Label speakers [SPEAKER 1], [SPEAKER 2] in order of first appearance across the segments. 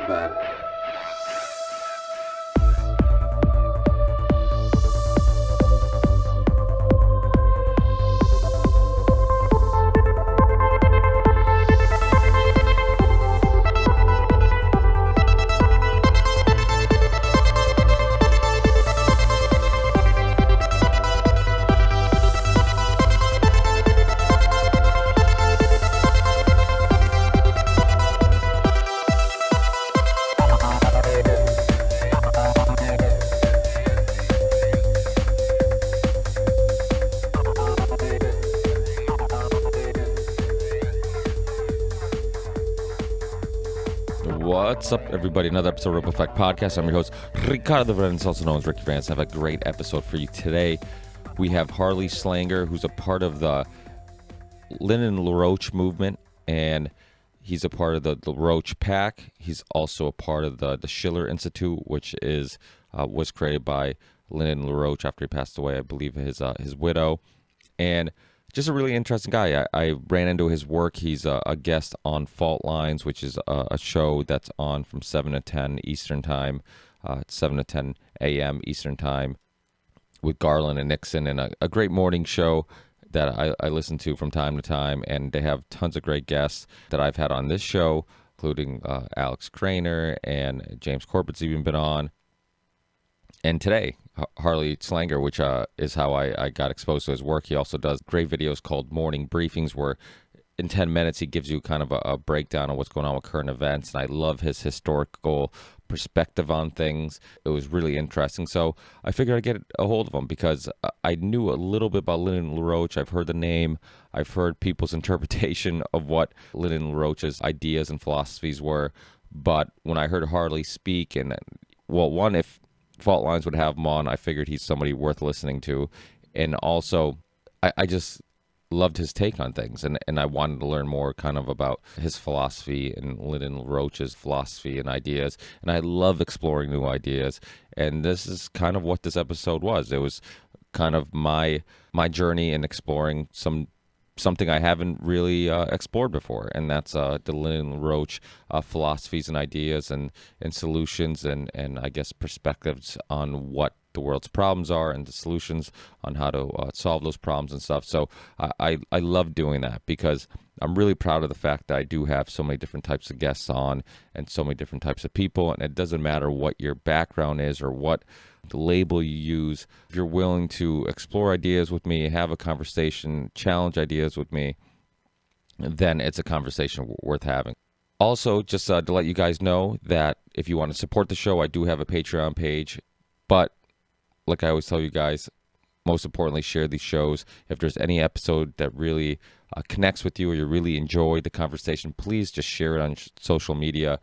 [SPEAKER 1] bad.
[SPEAKER 2] What's up, everybody? Another episode of Ripple Effect Podcast. I'm your host, Ricardo Vance, also known as Ricky Vance. I have a great episode for you today. We have Harley Schlanger, who's a part of the Lyndon LaRouche movement, and he's a part of the LaRouche Pack. He's also a part of the Schiller Institute, which was created by Lyndon LaRouche after he passed away, I believe, his widow. And just a really interesting guy. I ran into his work. He's a guest on Fault Lines, which is a show that's on from 7 to 10 Eastern Time, 7 to 10 a.m. Eastern Time with Garland and Nixon, and a great morning show that I listen to from time to time. And they have tons of great guests that I've had on this show, including Alex Craner and James Corbett's even been on. And today, Harley Schlanger, which is how I got exposed to his work. He also does great videos called Morning Briefings, where in 10 minutes he gives you kind of a breakdown of what's going on with current events. And I love his historical perspective on things. It was really interesting. So I figured I'd get a hold of him because I knew a little bit about Lyndon LaRouche. I've heard the name. I've heard people's interpretation of what Lyndon LaRouche's ideas and philosophies were. But when I heard Harley speak, and well, one, if Fault Lines would have him on, I figured he's somebody worth listening to. And also, I just loved his take on things, and I wanted to learn more kind of about his philosophy and Lyndon LaRouche's philosophy and ideas. And I love exploring new ideas, and this is kind of what this episode was. It was kind of my journey in exploring something I haven't really explored before, and that's the Lyndon LaRouche philosophies and ideas and solutions and I guess perspectives on what the world's problems are and the solutions on how to solve those problems and stuff. So I love doing that because I'm really proud of the fact that I do have so many different types of guests on and so many different types of people, and it doesn't matter what your background is or what the label you use. If you're willing to explore ideas with me, have a conversation, challenge ideas with me, then it's a conversation worth having. Also, just to let you guys know that if you want to support the show, I do have a Patreon page. But like I always tell you guys, most importantly, share these shows. If there's any episode that really connects with you or you really enjoy the conversation, please just share it on social media.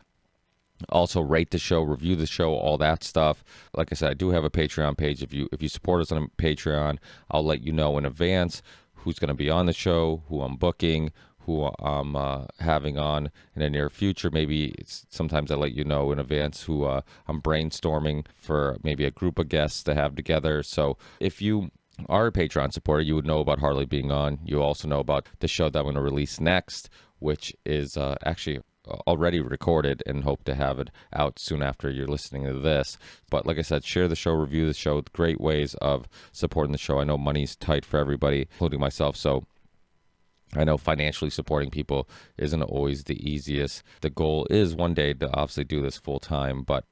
[SPEAKER 2] Also, rate the show, review the show, all that stuff. Like I said, I do have a Patreon page. If you support us on Patreon, I'll let you know in advance who's going to be on the show, who I'm booking, who I'm having on in the near future. Maybe sometimes I let you know in advance who I'm brainstorming for maybe a group of guests to have together. So if you are a Patreon supporter, you would know about Harley being on. You also know about the show that I'm going to release next, which is actually already recorded, and hope to have it out soon after you're listening to this. But like I said, share the show, review the show. Great ways of supporting the show. I know money's tight for everybody, including myself, so I know financially supporting people isn't always the easiest. The goal is one day to obviously do this full time, but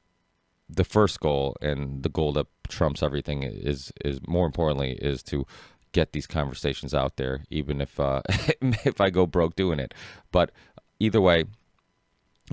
[SPEAKER 2] the first goal and the goal that trumps everything is more importantly is to get these conversations out there, even if if I go broke doing it. But either way,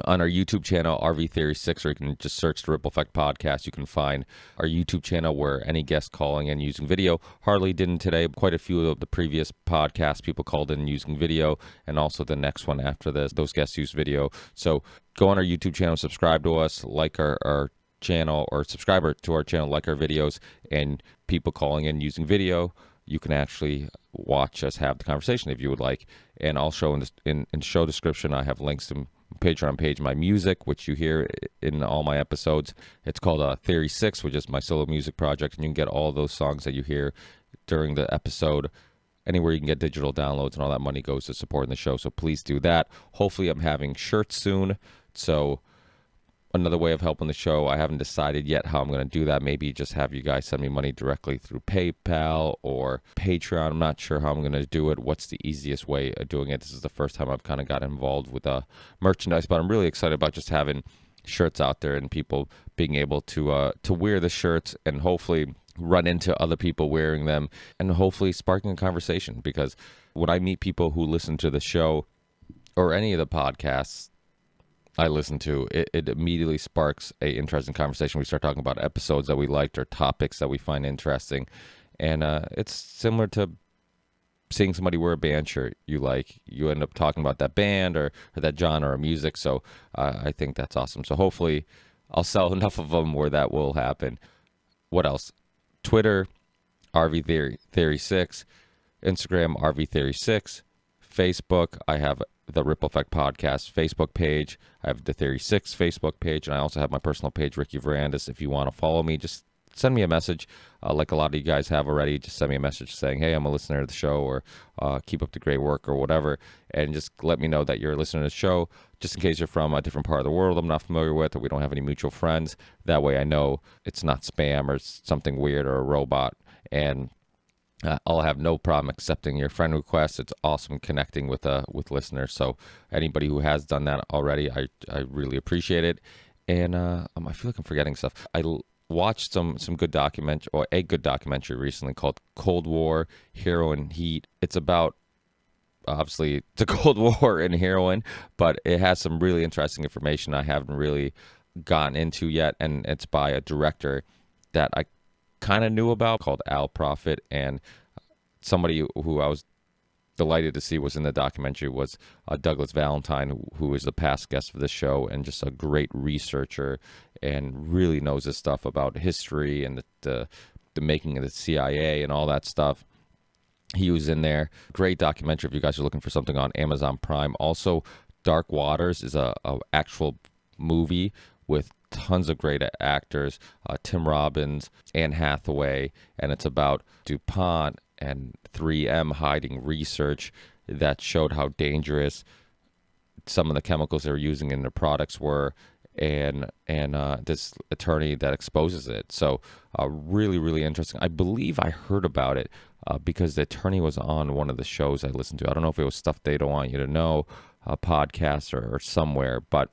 [SPEAKER 2] on our YouTube channel, RV Theory 6, or you can just search the Ripple Effect Podcast. You can find our YouTube channel where any guest calling and using video. Harley didn't today. Quite a few of the previous podcasts, people called in using video, and also the next one after this, those guests use video. So go on our YouTube channel, subscribe to us, like our channel, or subscribe to our channel, like our videos, and people calling in using video, you can actually watch us have the conversation if you would like. And I'll show in show description, I have links to Patreon page, my music, which you hear in all my episodes. It's called Theory 6, which is my solo music project, and you can get all those songs that you hear during the episode anywhere you can get digital downloads, and all that money goes to supporting the show, so please do that. Hopefully I'm having shirts soon, so another way of helping the show. I haven't decided yet how I'm going to do that. Maybe just have you guys send me money directly through PayPal or Patreon. I'm not sure how I'm going to do it. What's the easiest way of doing it? This is the first time I've kind of got involved with merchandise, but I'm really excited about just having shirts out there and people being able to wear the shirts and hopefully run into other people wearing them and hopefully sparking a conversation. Because when I meet people who listen to the show or any of the podcasts I listen to, it immediately sparks a interesting conversation. We start talking about episodes that we liked or topics that we find interesting. And it's similar to seeing somebody wear a band shirt you like. You end up talking about that band or that genre of music. So I think that's awesome. So hopefully I'll sell enough of them where that will happen. What else? Twitter, RV Theory 6. Instagram, RV Theory 6. Facebook, I have the Ripple Effect Podcast Facebook page. I have the Theory 6 Facebook page, and I also have my personal page, Ricky Varandas. If you want to follow me, just send me a message like a lot of you guys have already. Just send me a message saying, hey, I'm a listener to the show, or keep up the great work, or whatever, and just let me know that you're a listener to the show, just in case you're from a different part of the world I'm not familiar with, or we don't have any mutual friends. That way I know it's not spam or something weird or a robot, and I'll have no problem accepting your friend requests. It's awesome connecting with listeners. So anybody who has done that already, I really appreciate it. And I feel like I'm forgetting stuff. Watched some good documentary, or a good documentary recently called Cold War, Hero and Heat. It's about, obviously, it's a Cold War and heroin, but it has some really interesting information I haven't really gotten into yet. And it's by a director that I kind of knew about, called Al Prophet, and somebody who I was delighted to see was in the documentary was Douglas Valentine, who is a past guest of the show and just a great researcher and really knows his stuff about history and the making of the CIA and all that stuff. He was in there. Great documentary if you guys are looking for something on Amazon Prime. Also, Dark Waters is a actual movie with tons of great actors, Tim Robbins, Anne Hathaway, and it's about DuPont and 3M hiding research that showed how dangerous some of the chemicals they were using in their products were, and this attorney that exposes it. So really, really interesting. I believe I heard about it because the attorney was on one of the shows I listened to. I don't know if it was Stuff They Don't Want You to Know, a podcast or somewhere, but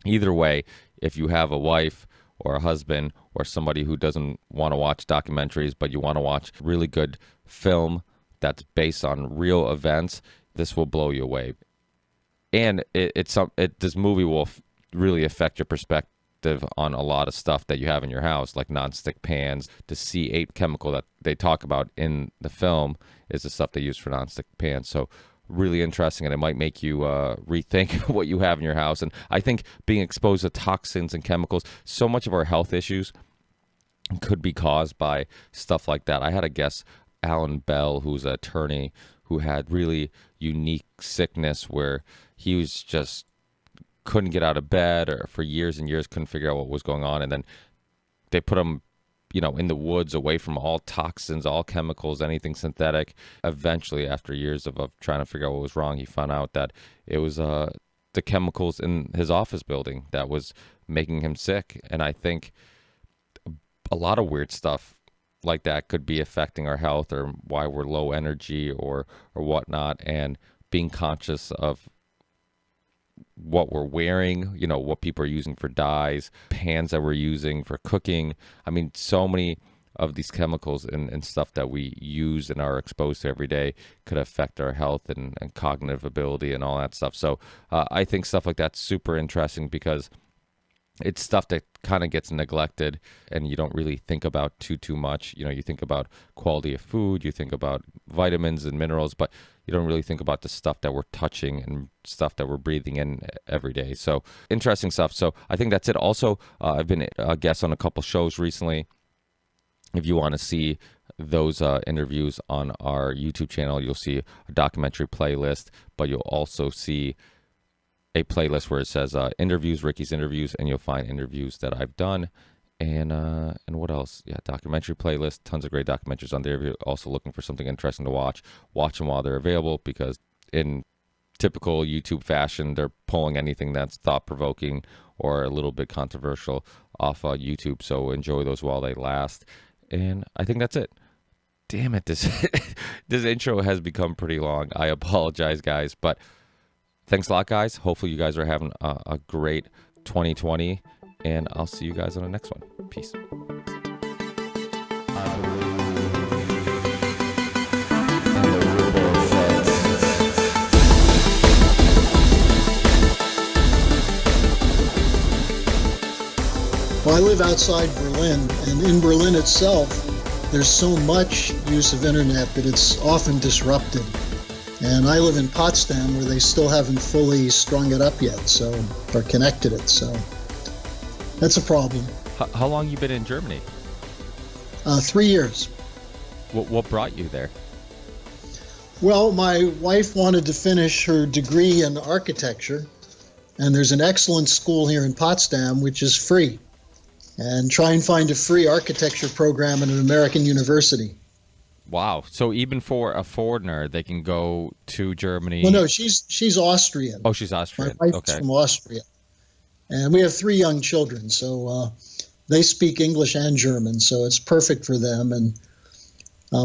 [SPEAKER 2] either way, if you have a wife or a husband or somebody who doesn't want to watch documentaries, but you want to watch really good film that's based on real events, this will blow you away. And this movie will really affect your perspective on a lot of stuff that you have in your house, like nonstick pans. The C8 chemical that they talk about in the film is the stuff they use for nonstick pans. So really interesting, and it might make you rethink what you have in your house. And I think being exposed to toxins and chemicals, so much of our health issues could be caused by stuff like that. I had a guest, Alan Bell, who's an attorney who had really unique sickness where he was just couldn't get out of bed, or for years and years couldn't figure out what was going on, and then they put him in the woods, away from all toxins, all chemicals, anything synthetic. Eventually, after years of trying to figure out what was wrong, he found out that it was the chemicals in his office building that was making him sick. And I think a lot of weird stuff like that could be affecting our health, or why we're low energy or whatnot, and being conscious of what we're wearing, what people are using for dyes, pans that we're using for cooking. I mean, so many of these chemicals and stuff that we use and are exposed to every day could affect our health and cognitive ability and all that stuff. So I think stuff like that's super interesting, because it's stuff that kind of gets neglected and you don't really think about too much. You think about quality of food, you think about vitamins and minerals, but you don't really think about the stuff that we're touching and stuff that we're breathing in every day. So interesting stuff. So I think that's it. Also, I've been a guest on a couple shows recently. If you want to see those interviews on our YouTube channel, you'll see a documentary playlist, but you'll also see a playlist where it says interviews, Ricky's interviews, and you'll find interviews that I've done. And what else? Yeah, documentary playlist, tons of great documentaries on there. If you're also looking for something interesting to watch them while they're available, because in typical YouTube fashion, they're pulling anything that's thought-provoking or a little bit controversial off YouTube. So enjoy those while they last. And I think that's it. Damn it, this this intro has become pretty long. I apologize, guys, but thanks a lot, guys. Hopefully you guys are having a great 2020, and I'll see you guys on the next one. Peace.
[SPEAKER 1] Well, I live outside Berlin, and in Berlin itself, there's so much use of internet that it's often disrupted. And I live in Potsdam, where they still haven't fully strung it up yet, or connected it. So that's a problem.
[SPEAKER 2] How long you been in Germany?
[SPEAKER 1] 3 years.
[SPEAKER 2] What brought you there?
[SPEAKER 1] Well, my wife wanted to finish her degree in architecture, and there's an excellent school here in Potsdam, which is free. And try and find a free architecture program at an American university.
[SPEAKER 2] Wow. So even for a foreigner, they can go to Germany?
[SPEAKER 1] Well, no, she's Austrian.
[SPEAKER 2] Oh, she's Austrian.
[SPEAKER 1] My wife's from Austria. And we have 3 young children, so they speak English and German, so it's perfect for them. And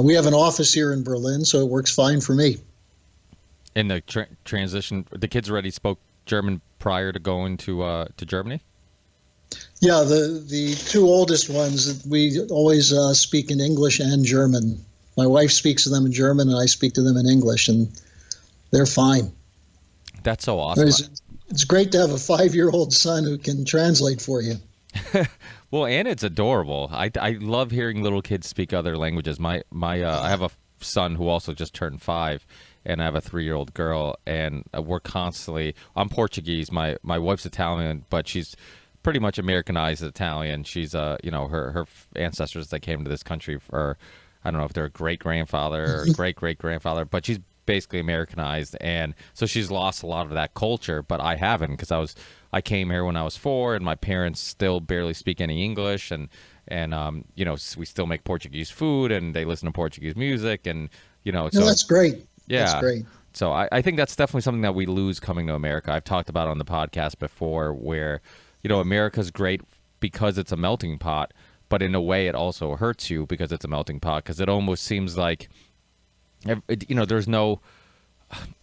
[SPEAKER 1] we have an office here in Berlin, so it works fine for me.
[SPEAKER 2] In the transition, the kids already spoke German prior to going to Germany?
[SPEAKER 1] Yeah, the 2 oldest ones, we always speak in English and German. My wife speaks to them in German, and I speak to them in English, and they're fine.
[SPEAKER 2] That's so awesome.
[SPEAKER 1] It's great to have a 5-year-old son who can translate for you.
[SPEAKER 2] Well, and it's adorable. I love hearing little kids speak other languages. I have a son who also just turned 5, and I have a 3-year-old girl, and we're constantly. I'm Portuguese. My wife's Italian, but she's pretty much Americanized Italian. She's her ancestors that came to this country for, I don't know if they're a great-grandfather or great-great-grandfather, but she's basically Americanized, and so she's lost a lot of that culture, but I haven't, because I came here when I was 4, and my parents still barely speak any English, and we still make Portuguese food, and they listen to Portuguese music, and so
[SPEAKER 1] that's great.
[SPEAKER 2] Yeah,
[SPEAKER 1] that's great.
[SPEAKER 2] So I think that's definitely something that we lose coming to America. I've talked about on the podcast before, where America's great because it's a melting pot, but in a way it also hurts you because it's a melting pot, because it almost seems like, there's no,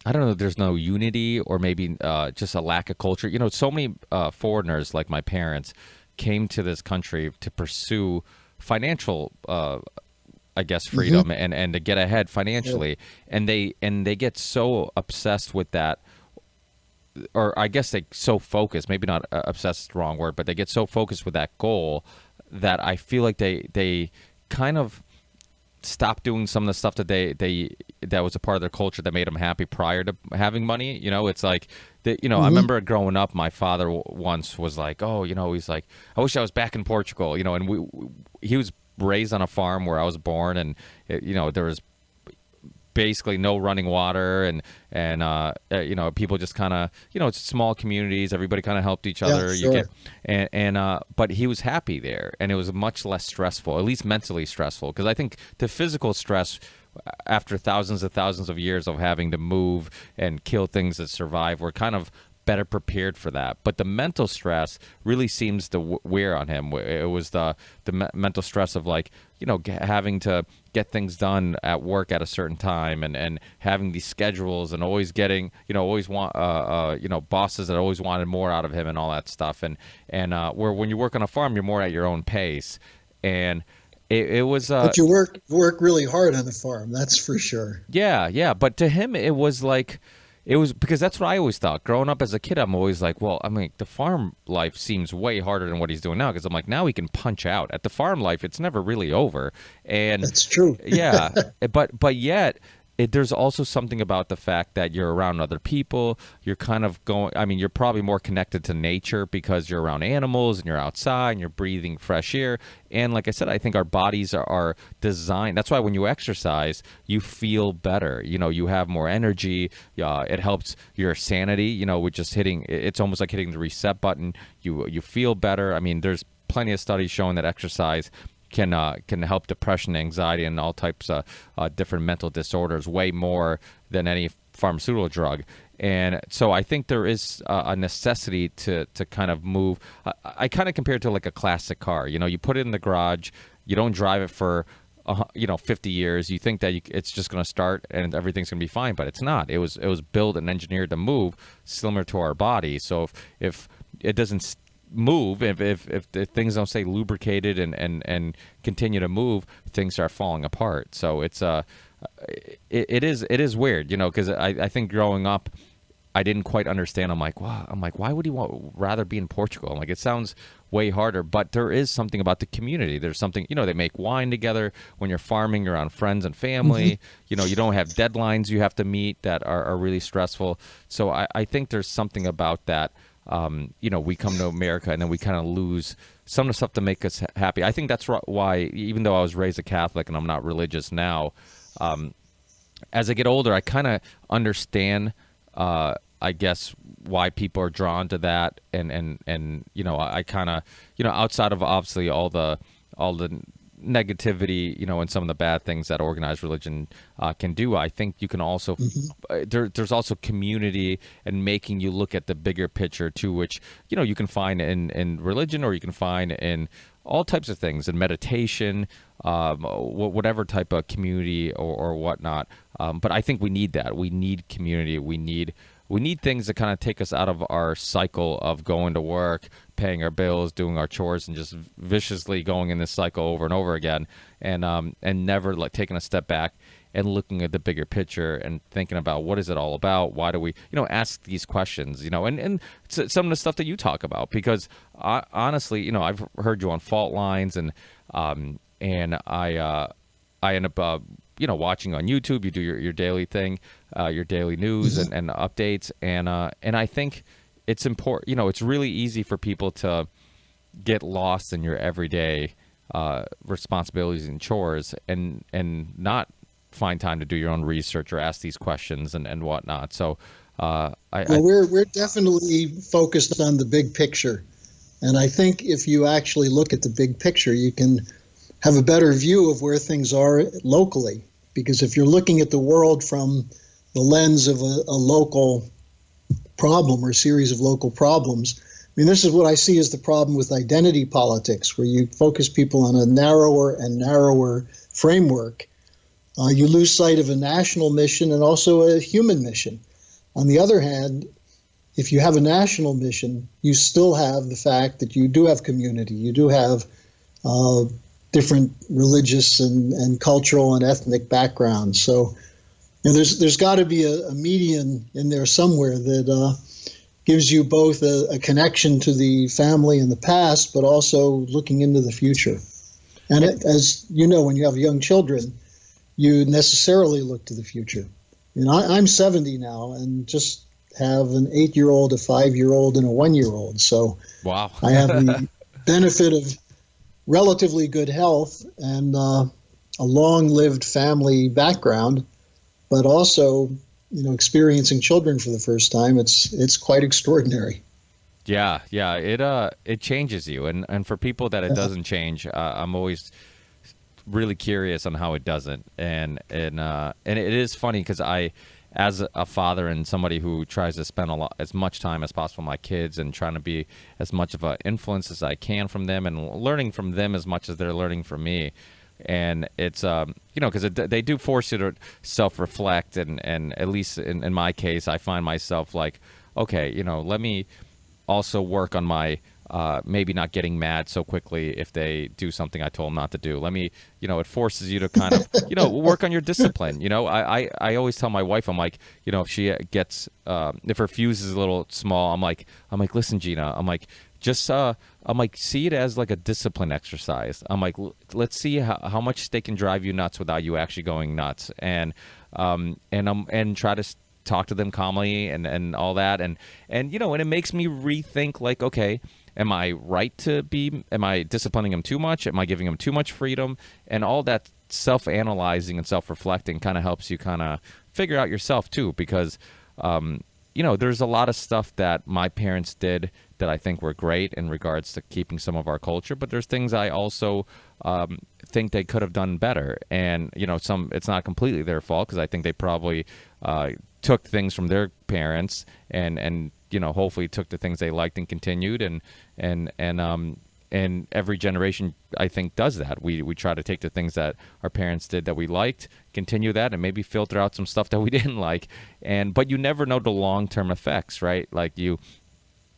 [SPEAKER 2] I don't know, there's no unity, or maybe just a lack of culture. So many foreigners, like my parents, came to this country to pursue financial, freedom, and to get ahead financially. Yeah. And they get so obsessed with that, or I guess they so focused, maybe not obsessed is the wrong word, but they get so focused with that goal that I feel like they kind of stop doing some of the stuff that that was a part of their culture that made them happy prior to having money. It's like, I remember growing up, my father once was like, he's like, I wish I was back in Portugal, and he was raised on a farm where I was born, and there was basically no running water, and people just kind of, it's small communities, everybody kind of helped each other.
[SPEAKER 1] Yeah, sure.
[SPEAKER 2] But he was happy there, and it was much less stressful, at least mentally stressful, because I think the physical stress, after thousands of years of having to move and kill things that survive, we're kind of better prepared for that. But the mental stress really seems to wear on him. It was the mental stress of, like, having to get things done at work at a certain time, and having these schedules, and always getting, always want, bosses that always wanted more out of him, and all that stuff. And where when you work on a farm, you're more at your own pace. And it was.
[SPEAKER 1] But you work really hard on the farm, that's for sure.
[SPEAKER 2] Yeah. But to him, it was like, it was, because that's what I always thought. Growing up as a kid, I'm always like, well, I mean, the farm life seems way harder than what he's doing now, because I'm like, now he can punch out. At the farm life, it's never really over. And
[SPEAKER 1] that's true.
[SPEAKER 2] Yeah, but yet, there's also something about the fact that you're around other people. You're kind of going, I mean, you're probably more connected to nature because you're around animals, and you're outside, and you're breathing fresh air. And like I said, I think our bodies are designed. That's why when you exercise, you feel better. You have more energy. It helps your sanity, with just hitting, it's almost like hitting the reset button. You feel better. I mean, there's plenty of studies showing that exercise can help depression, anxiety, and all types of different mental disorders way more than any pharmaceutical drug. And so I think there is a necessity to kind of move. I kind of compare it to like a classic car. You put it in the garage, you don't drive it for 50 years. You think that it's just going to start and everything's going to be fine, but it's not. It was built and engineered to move, similar to our body. So if it doesn't move, if things don't stay lubricated and continue to move, things start falling apart. So it's it is weird, because I think growing up, I didn't quite understand. I'm like, wow. Why would he rather be in Portugal? I'm like, it sounds way harder, but there is something about the community. There's something, they make wine together. When you're farming, you're around friends and family. You don't have deadlines you have to meet that are really stressful. So I think there's something about that. We come to America and then we kind of lose some of the stuff to make us happy. I think that's why, even though I was raised a Catholic and I'm not religious now, as I get older, I kind of understand, I guess, why people are drawn to that, and I kind of, outside of obviously all the negativity, and some of the bad things that organized religion can do, I think you can also there's also community and making you look at the bigger picture too, which you can find in religion, or you can find in all types of things, in meditation, whatever type of community or whatnot. But I think we need that. We need community. We need things that kind of take us out of our cycle of going to work, paying our bills, doing our chores, and just viciously going in this cycle over and over again, and never taking a step back and looking at the bigger picture and thinking about what is it all about? Why do we, ask these questions, and some of the stuff that you talk about, because honestly, I've heard you on Fault Lines, and I end up, watching on YouTube. You do your daily thing, your daily news and updates. And I think it's important, it's really easy for people to get lost in your everyday responsibilities and chores and not find time to do your own research or ask these questions and whatnot. So
[SPEAKER 1] we're definitely focused on the big picture. And I think if you actually look at the big picture, you can have a better view of where things are locally. Because if you're looking at the world from the lens of a local problem or a series of local problems, this is what I see as the problem with identity politics, where you focus people on a narrower and narrower framework. You lose sight of a national mission and also a human mission. On the other hand, if you have a national mission, you still have the fact that you do have community. You do have different religious and cultural and ethnic backgrounds. So there's got to be a median in there somewhere that gives you both a connection to the family and the past, but also looking into the future. And as you know, when you have young children, you necessarily look to the future. I'm 70 now and just have an 8-year-old, a 5-year-old, and a 1-year-old. So
[SPEAKER 2] wow.
[SPEAKER 1] I have the benefit of relatively good health and a long-lived family background, but also, experiencing children for the first time. It's quite extraordinary.
[SPEAKER 2] Yeah. It changes you, and for people that it doesn't change, I'm always really curious on how it doesn't, and it is funny because I, as a father and somebody who tries to spend as much time as possible with my kids and trying to be as much of an influence as I can from them and learning from them as much as they're learning from me. And it's, because they do force you to self-reflect. And at least in my case, I find myself like, okay, let me also work on my maybe not getting mad so quickly if they do something I told them not to do. Let me, it forces you to kind of, work on your discipline. I always tell my wife, I'm like, if she gets, if her fuse is a little small, I'm like, listen, Gina, I'm like, just, see it as like a discipline exercise. I'm like, let's see how much they can drive you nuts without you actually going nuts. And try to talk to them calmly and all that. And it makes me rethink, like, okay, am I disciplining them too much? Am I giving them too much freedom? And all that self-analyzing and self-reflecting kind of helps you kind of figure out yourself too, because, there's a lot of stuff that my parents did that I think were great in regards to keeping some of our culture, but there's things I also think they could have done better. And it's not completely their fault, because I think they probably took things from their parents and hopefully took the things they liked and continued, and every generation, I think, does that. We try to take the things that our parents did that we liked, continue that, and maybe filter out some stuff that we didn't like. But you never know the long-term effects, right? Like you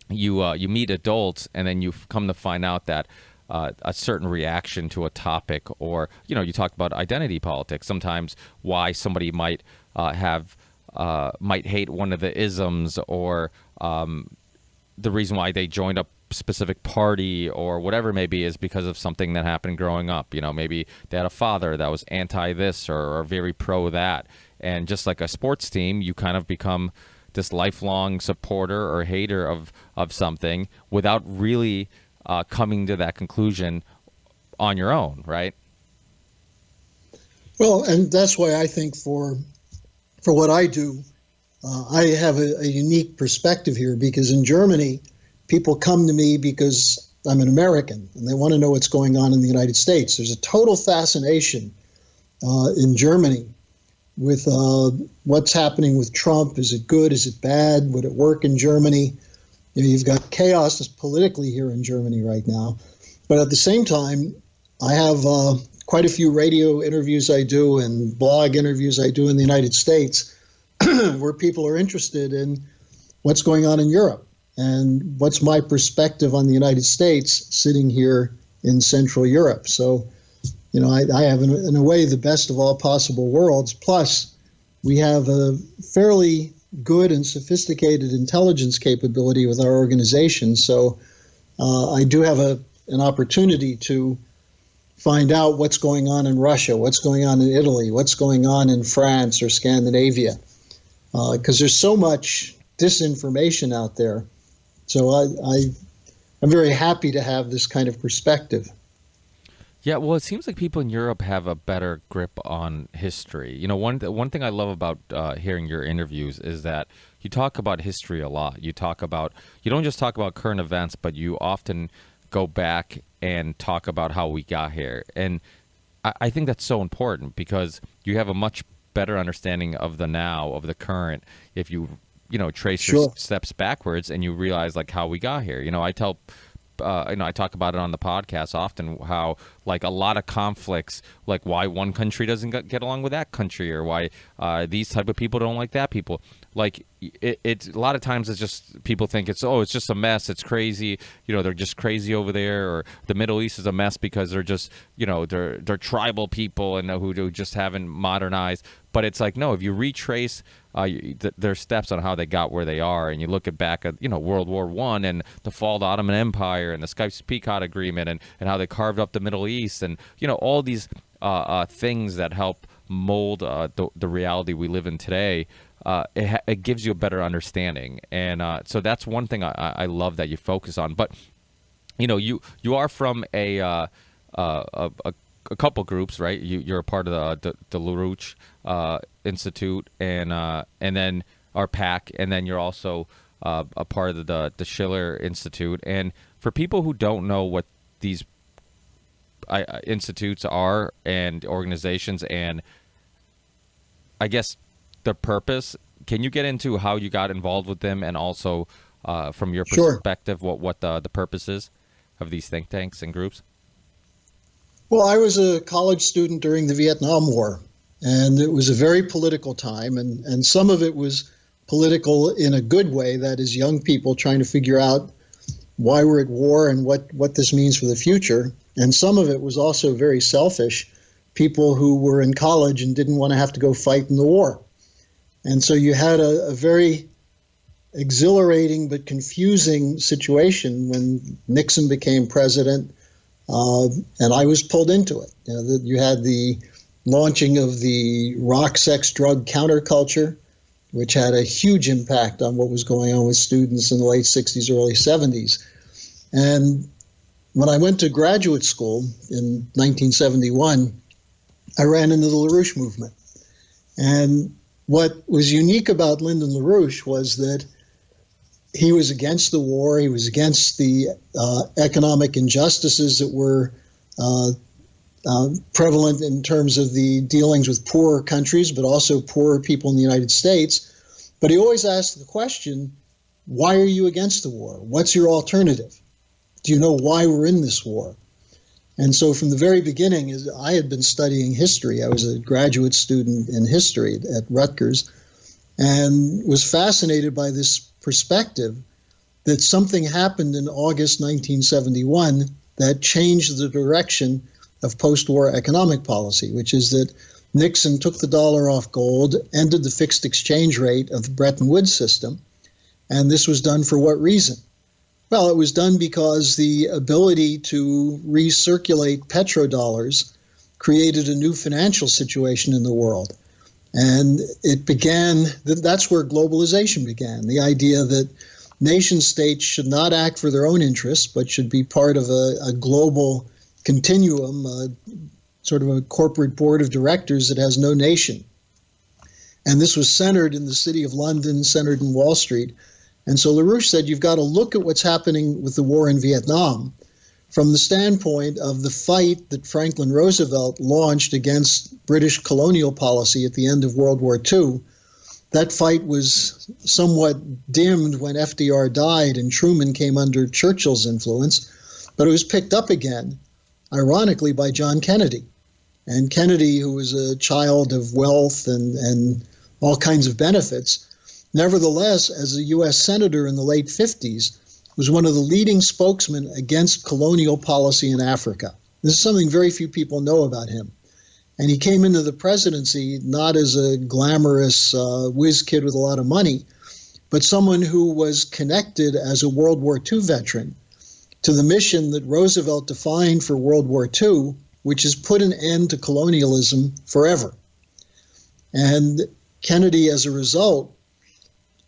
[SPEAKER 2] meet adults, and then you come to find out that a certain reaction to a topic, or you talk about identity politics. Sometimes why somebody might hate one of the isms, or the reason why they joined a specific party or whatever it may be is because of something that happened growing up. Maybe they had a father that was anti this or very pro that. And just like a sports team, you kind of become this lifelong supporter or hater of something without really coming to that conclusion on your own, right?
[SPEAKER 1] Well, and that's why I think for what I do, I have a unique perspective here, because in Germany, people come to me because I'm an American and they want to know what's going on in the United States. There's a total fascination in Germany with what's happening with Trump. Is it good? Is it bad? Would it work in Germany? You've got chaos politically here in Germany right now. But at the same time, I have quite a few radio interviews I do and blog interviews I do in the United States where people are interested in what's going on in Europe. And what's my perspective on the United States sitting here in Central Europe? So, I have, in a way, the best of all possible worlds. Plus, we have a fairly good and sophisticated intelligence capability with our organization. So I do have an opportunity to find out what's going on in Russia, what's going on in Italy, what's going on in France or Scandinavia, because there's so much disinformation out there. So I'm very happy to have this kind of perspective.
[SPEAKER 2] Yeah, well, it seems like people in Europe have a better grip on history. One thing I love about hearing your interviews is that you talk about history a lot. You don't just talk about current events, but you often go back and talk about how we got here. And I think that's so important, because you have a much better understanding of the now, of the current, if you trace
[SPEAKER 1] Sure.
[SPEAKER 2] your steps backwards and you realize like how we got here. I tell, I talk about it on the podcast often, how like a lot of conflicts, like why one country doesn't get along with that country, or why these type of people don't like that people. Like it's a lot of times it's just people think it's just a mess. It's crazy. They're just crazy over there, or the Middle East is a mess because they're just, they're tribal people and who just haven't modernized. But it's like, no, if you retrace their steps on how they got where they are, and you look back at World War I and the fall of the Ottoman Empire and the Sykes-Picot Agreement and how they carved up the Middle East, and all these things that help mold the reality we live in today. It gives you a better understanding, and so that's one thing I love that you focus on. But you are from a couple groups, right? You're a part of the LaRouche Institute, and then our PAC, and then you're also a part of the Schiller Institute. And for people who don't know what these institutes are and organizations, and I guess the purpose, can you get into how you got involved with them, and also from your perspective, what the purpose is of these think tanks and groups?
[SPEAKER 1] Well, I was a college student during the Vietnam War, and it was a very political time, and some of it was political in a good way, that is, young people trying to figure out why we're at war and what this means for the future. And some of it was also very selfish, people who were in college and didn't want to have to go fight in the war. And so you had a very exhilarating but confusing situation when Nixon became president, and I was pulled into it. You had the launching of the rock, sex, drug counterculture, which had a huge impact on what was going on with students in the late 60s, early 70s. And when I went to graduate school in 1971, I ran into the LaRouche movement. And what was unique about Lyndon LaRouche was that he was against the war. He was against the economic injustices that were prevalent in terms of the dealings with poorer countries, but also poorer people in the United States. But he always asked the question, why are you against the war? What's your alternative? Do you know why we're in this war? And so from the very beginning, as I had been studying history, I was a graduate student in history at Rutgers, and was fascinated by this perspective that something happened in August 1971 that changed the direction of post-war economic policy, which is that Nixon took the dollar off gold, ended the fixed exchange rate of the Bretton Woods system, and this was done for what reason? Well, it was done because the ability to recirculate petrodollars created a new financial situation in the world. And it began, that's where globalization began, the idea that nation states should not act for their own interests, but should be part of a global continuum, sort of a corporate board of directors that has no nation. And this was centered in the city of London, centered in Wall Street. And so LaRouche said, you've got to look at what's happening with the war in Vietnam from the standpoint of the fight that Franklin Roosevelt launched against British colonial policy at the end of World War II. That fight was somewhat dimmed when FDR died and Truman came under Churchill's influence, but it was picked up again, ironically, by John Kennedy. And Kennedy, who was a child of wealth and all kinds of benefits, nevertheless, as a U.S. senator in the late 50s, was one of the leading spokesmen against colonial policy in Africa. This is something very few people know about him. And he came into the presidency not as a glamorous whiz kid with a lot of money, but someone who was connected as a World War II veteran to the mission that Roosevelt defined for World War II, which is put an end to colonialism forever. And Kennedy, as a result,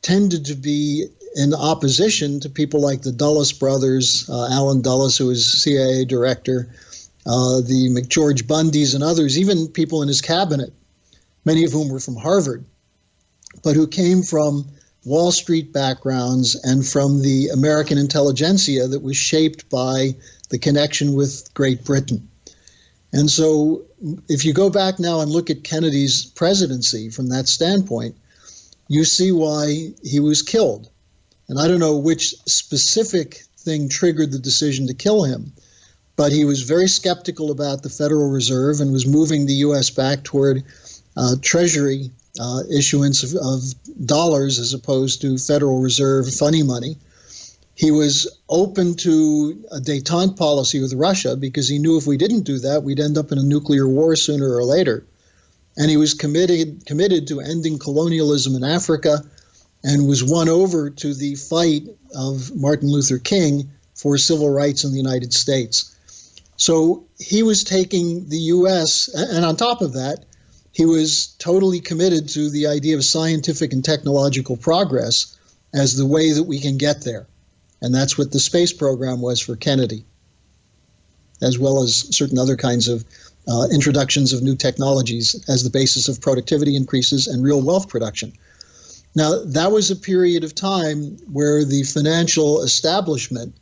[SPEAKER 1] tended to be in opposition to people like the Dulles brothers, Allen Dulles, who was CIA director, the McGeorge Bundys and others, even people in his cabinet, many of whom were from Harvard, but who came from Wall Street backgrounds and from the American intelligentsia that was shaped by the connection with Great Britain. And so if you go back now and look at Kennedy's presidency from that standpoint, you see why he was killed. And I don't know which specific thing triggered the decision to kill him, but he was very skeptical about the Federal Reserve and was moving the U.S. back toward Treasury issuance of dollars as opposed to Federal Reserve funny money. He was open to a détente policy with Russia because he knew if we didn't do that, we'd end up in a nuclear war sooner or later. And he was committed to ending colonialism in Africa and was won over to the fight of Martin Luther King for civil rights in the United States. So he was taking the U.S., and on top of that, he was totally committed to the idea of scientific and technological progress as the way that we can get there. And that's what the space program was for Kennedy, as well as certain other kinds of introductions of new technologies as the basis of productivity increases and real wealth production. Now, that was a period of time where the financial establishment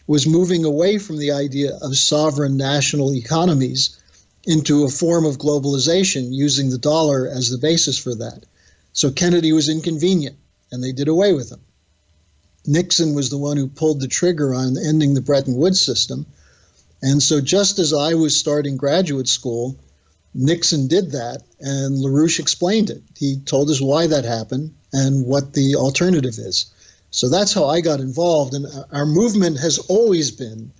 [SPEAKER 1] was moving away from the idea of sovereign national economies into a form of globalization using the dollar as the basis for that. So Kennedy was inconvenient, and they did away with him. Nixon was the one who pulled the trigger on ending the Bretton Woods system. And so just as I was starting graduate school, Nixon did that, and LaRouche explained it. He told us why that happened and what the alternative is. So that's how I got involved. And our movement has always been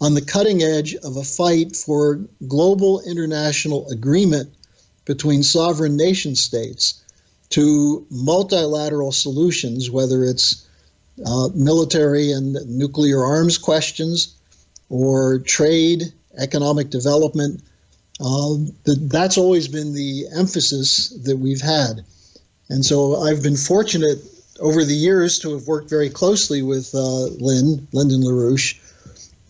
[SPEAKER 1] on the cutting edge of a fight for global international agreement between sovereign nation states to multilateral solutions, whether it's military and nuclear arms questions or trade, economic development. That's always been the emphasis that we've had. And so I've been fortunate over the years to have worked very closely with Lyndon LaRouche.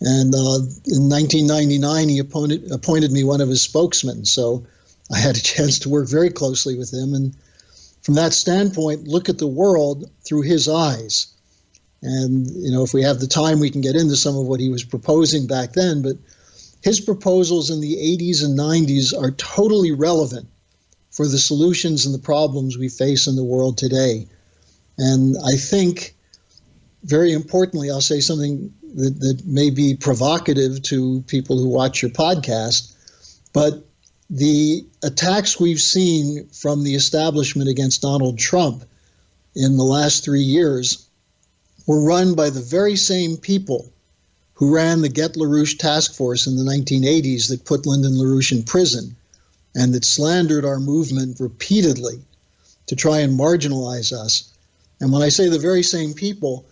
[SPEAKER 1] And in 1999, he appointed me one of his spokesmen. So I had a chance to work very closely with him. And from that standpoint, look at the world through his eyes. And, if we have the time, we can get into some of what he was proposing back then. But his proposals in the 80s and 90s are totally relevant for the solutions and the problems we face in the world today. And I think, very importantly, I'll say something that may be provocative to people who watch your podcast, but the attacks we've seen from the establishment against Donald Trump in the last 3 years were run by the very same people who ran the Get LaRouche task force in the 1980s that put Lyndon LaRouche in prison and that slandered our movement repeatedly to try and marginalize us. And when I say the very same people,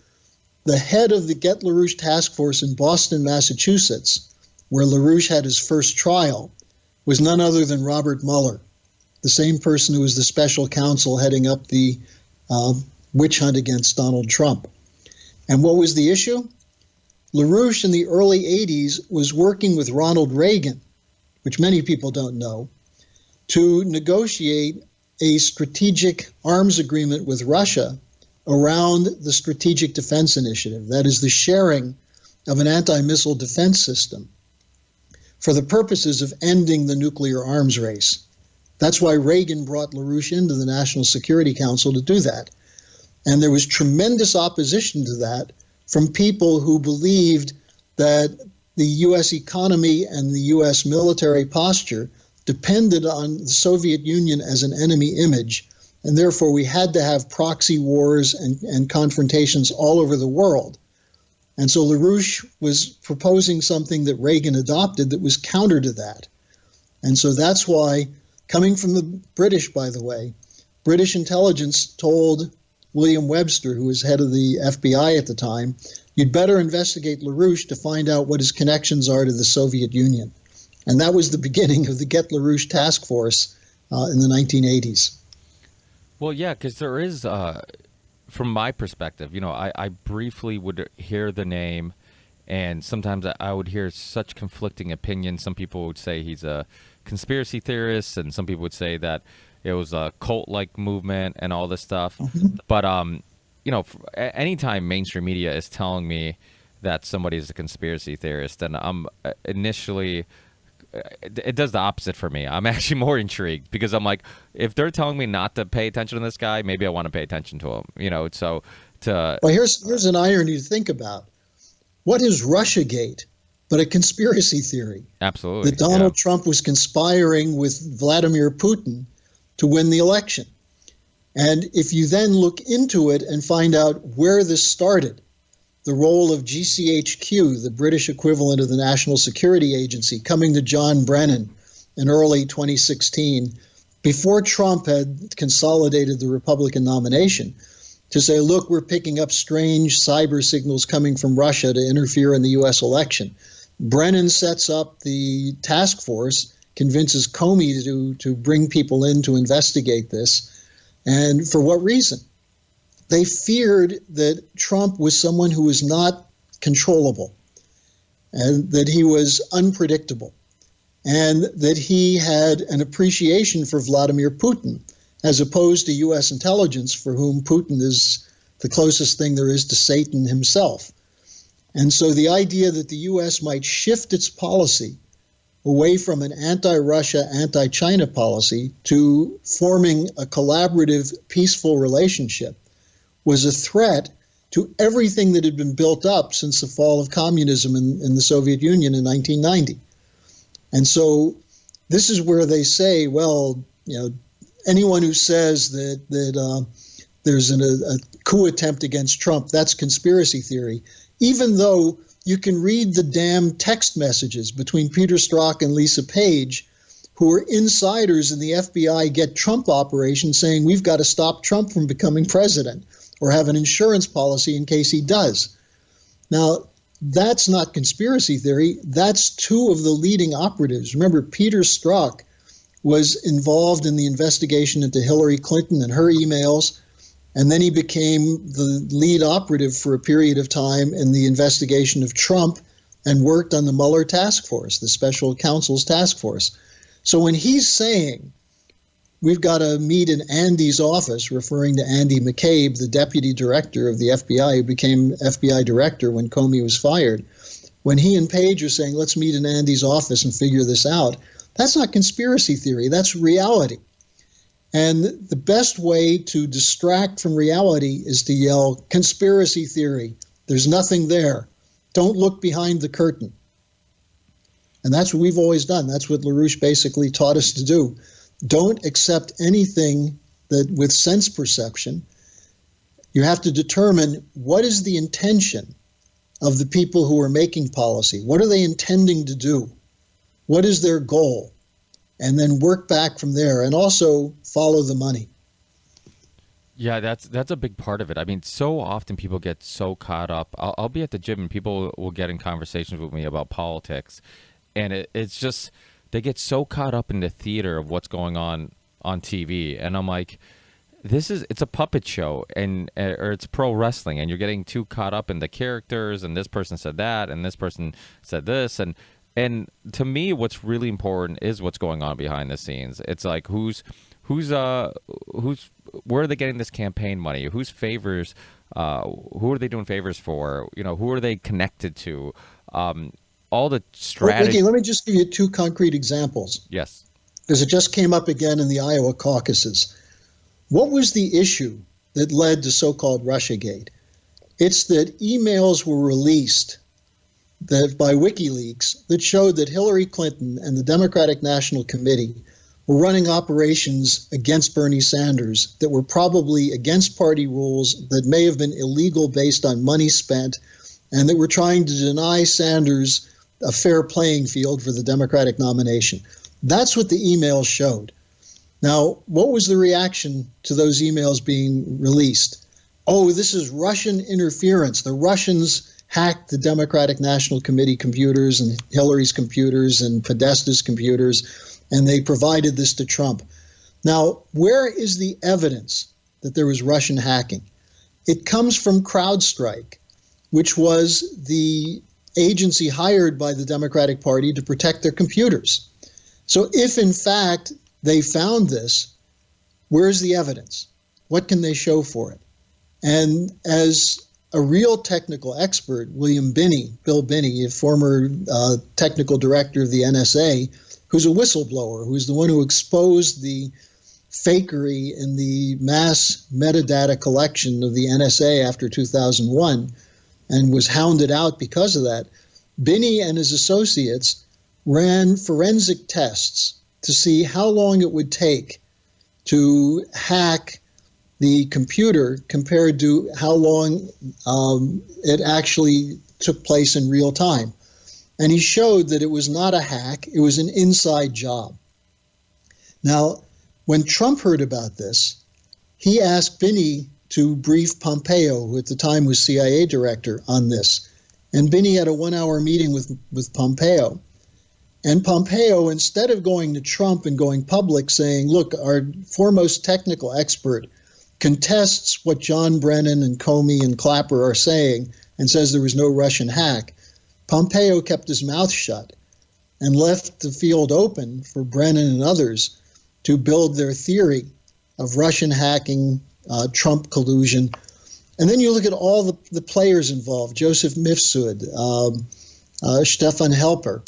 [SPEAKER 1] the head of the Get LaRouche task force in Boston, Massachusetts, where LaRouche had his first trial, was none other than Robert Mueller, the same person who was the special counsel heading up the witch hunt against Donald Trump. And what was the issue? LaRouche in the early 80s was working with Ronald Reagan, which many people don't know, to negotiate a strategic arms agreement with Russia around the Strategic Defense Initiative, that is the sharing of an anti-missile defense system for the purposes of ending the nuclear arms race. That's why Reagan brought LaRouche into the National Security Council to do that. And there was tremendous opposition to that from people who believed that the U.S. economy and the U.S. military posture depended on the Soviet Union as an enemy image, and therefore we had to have proxy wars and confrontations all over the world. And so LaRouche was proposing something that Reagan adopted that was counter to that. And so that's why, coming from the British, by the way, British intelligence told William Webster, who was head of the FBI at the time, you'd better investigate LaRouche to find out what his connections are to the Soviet Union. And that was the beginning of the Get LaRouche task force in the 1980s.
[SPEAKER 2] Well, yeah, because there is, from my perspective, I briefly would hear the name, and sometimes I would hear such conflicting opinions. Some people would say he's a conspiracy theorist, and some people would say that it was a cult-like movement and all this stuff. Mm-hmm. But, anytime mainstream media is telling me that somebody is a conspiracy theorist, then I'm initially... it does the opposite for me. I'm actually more intrigued because I'm like, if they're telling me not to pay attention to this guy, maybe I want to pay attention to him, Well,
[SPEAKER 1] here's an irony to think about. What is Russiagate but a conspiracy theory?
[SPEAKER 2] Absolutely.
[SPEAKER 1] That Donald Trump was conspiring with Vladimir Putin to win the election. And if you then look into it and find out where this started, the role of GCHQ, the British equivalent of the National Security Agency, coming to John Brennan in early 2016, before Trump had consolidated the Republican nomination, to say, look, we're picking up strange cyber signals coming from Russia to interfere in the U.S. election. Brennan sets up the task force, convinces Comey to bring people in to investigate this. And for what reason? They feared that Trump was someone who was not controllable, and that he was unpredictable, and that he had an appreciation for Vladimir Putin, as opposed to U.S. intelligence, for whom Putin is the closest thing there is to Satan himself. And so the idea that the U.S. might shift its policy away from an anti-Russia, anti-China policy to forming a collaborative, peaceful relationship was a threat to everything that had been built up since the fall of communism in the Soviet Union in 1990. And so this is where they say, well, anyone who says that there's a coup attempt against Trump, that's conspiracy theory, even though you can read the damn text messages between Peter Strzok and Lisa Page, who are insiders in the FBI Get Trump operation, saying we've got to stop Trump from becoming president or have an insurance policy in case he does. Now, that's not conspiracy theory. That's two of the leading operatives. Remember, Peter Strzok was involved in the investigation into Hillary Clinton and her emails, and then he became the lead operative for a period of time in the investigation of Trump and worked on the Mueller task force, the special counsel's task force. So when he's saying we've got to meet in Andy's office, referring to Andy McCabe, the deputy director of the FBI, who became FBI director when Comey was fired. When he and Page are saying, let's meet in Andy's office and figure this out, that's not conspiracy theory, that's reality. And the best way to distract from reality is to yell, conspiracy theory. There's nothing there. Don't look behind the curtain. And that's what we've always done. That's what LaRouche basically taught us to do. Don't accept anything that with sense perception. You have to determine what is the intention of the people who are making policy. What are they intending to do? What is their goal? And then work back from there, and also follow the money.
[SPEAKER 2] Yeah, that's a big part of it. I mean, so often people get so caught up. I'll be at the gym and people will get in conversations with me about politics, and it's just they get so caught up in the theater of what's going on TV, and I'm like, it's a puppet show, or it's pro wrestling, and you're getting too caught up in the characters, and this person said that, and this person said this, and to me, what's really important is what's going on behind the scenes. It's like where are they getting this campaign money? Who are they doing favors for? Who are they connected to? All the strategy.
[SPEAKER 1] Ricky, let me just give you two concrete examples.
[SPEAKER 2] Yes.
[SPEAKER 1] Because it just came up again in the Iowa caucuses. What was the issue that led to so-called Russiagate? It's that emails were released by WikiLeaks that showed that Hillary Clinton and the Democratic National Committee were running operations against Bernie Sanders that were probably against party rules, that may have been illegal based on money spent, and that were trying to deny Sanders a fair playing field for the Democratic nomination. That's what the emails showed. Now, what was the reaction to those emails being released? Oh, this is Russian interference. The Russians hacked the Democratic National Committee computers and Hillary's computers and Podesta's computers, and they provided this to Trump. Now, where is the evidence that there was Russian hacking? It comes from CrowdStrike, which was the agency hired by the Democratic Party to protect their computers. So if, in fact, they found this, where's the evidence? What can they show for it? And as a real technical expert, Bill Binney, a former technical director of the NSA, who's a whistleblower, who's the one who exposed the fakery in the mass metadata collection of the NSA after 2001 and was hounded out because of that. Binney and his associates ran forensic tests to see how long it would take to hack the computer compared to how long it actually took place in real time. And he showed that it was not a hack, it was an inside job. Now, when Trump heard about this, he asked Binney to brief Pompeo, who at the time was CIA director, on this. And Binney had a 1-hour meeting with Pompeo. And Pompeo, instead of going to Trump and going public saying, look, our foremost technical expert contests what John Brennan and Comey and Clapper are saying and says there was no Russian hack, Pompeo kept his mouth shut and left the field open for Brennan and others to build their theory of Russian hacking, Trump collusion. And then you look at all the players involved, Joseph Mifsud, Stefan Helper.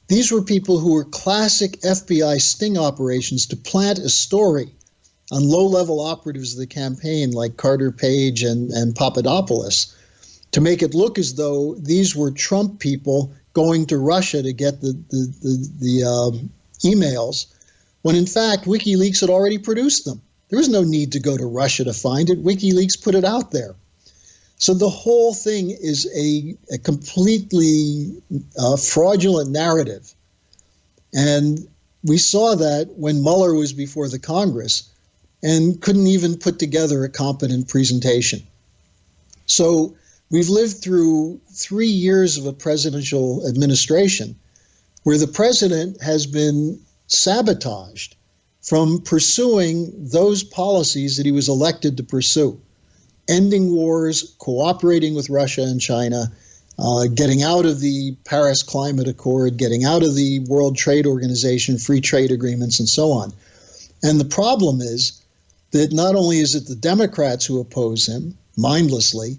[SPEAKER 1] These were people who were classic FBI sting operations to plant a story on low-level operatives of the campaign like Carter Page and Papadopoulos to make it look as though these were Trump people going to Russia to get the emails, when in fact WikiLeaks had already produced them. There was no need to go to Russia to find it. WikiLeaks put it out there. So the whole thing is a completely fraudulent narrative. And we saw that when Mueller was before the Congress and couldn't even put together a competent presentation. So we've lived through 3 years of a presidential administration where the president has been sabotaged from pursuing those policies that he was elected to pursue. Ending wars, cooperating with Russia and China, getting out of the Paris Climate Accord, getting out of the World Trade Organization, free trade agreements, and so on. And the problem is that not only is it the Democrats who oppose him mindlessly,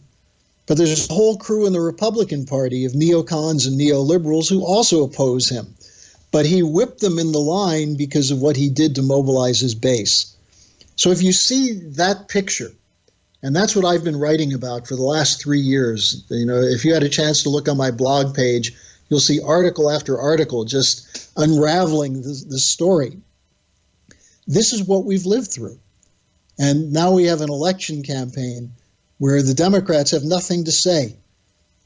[SPEAKER 1] but there's a whole crew in the Republican Party of neocons and neoliberals who also oppose him. But he whipped them in the line because of what he did to mobilize his base. So if you see that picture, and that's what I've been writing about for the last 3 years, if you had a chance to look on my blog page, you'll see article after article just unraveling the story. This is what we've lived through. And now we have an election campaign where the Democrats have nothing to say.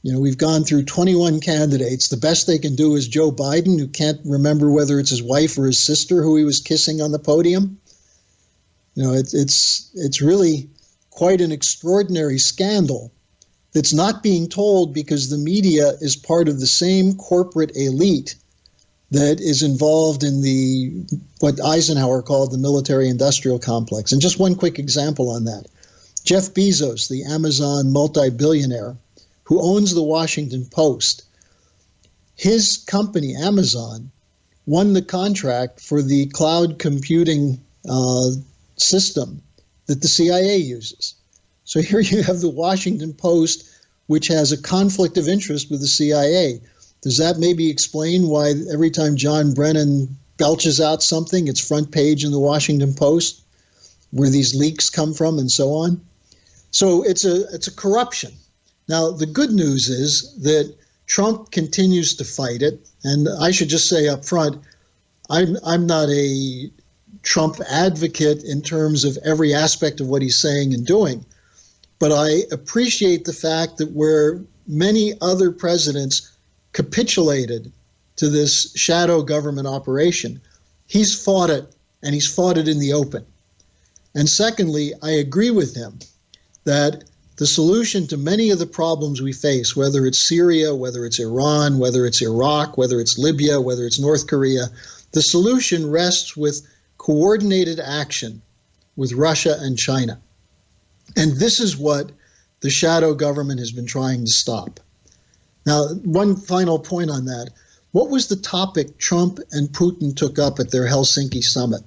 [SPEAKER 1] We've gone through 21 candidates. The best they can do is Joe Biden, who can't remember whether it's his wife or his sister who he was kissing on the podium. It's really quite an extraordinary scandal that's not being told because the media is part of the same corporate elite that is involved in what Eisenhower called the military-industrial complex. And just one quick example on that. Jeff Bezos, the Amazon multi-billionaire, who owns the Washington Post, his company, Amazon, won the contract for the cloud computing system that the CIA uses. So here you have the Washington Post, which has a conflict of interest with the CIA. Does that maybe explain why every time John Brennan belches out something, it's front page in the Washington Post, where these leaks come from and so on? So it's a corruption. Now, the good news is that Trump continues to fight it. And I should just say up front, I'm not a Trump advocate in terms of every aspect of what he's saying and doing. But I appreciate the fact that where many other presidents capitulated to this shadow government operation, he's fought it, and he's fought it in the open. And secondly, I agree with him that the solution to many of the problems we face, whether it's Syria, whether it's Iran, whether it's Iraq, whether it's Libya, whether it's North Korea, the solution rests with coordinated action with Russia and China. And this is what the shadow government has been trying to stop. Now, one final point on that. What was the topic Trump and Putin took up at their Helsinki summit?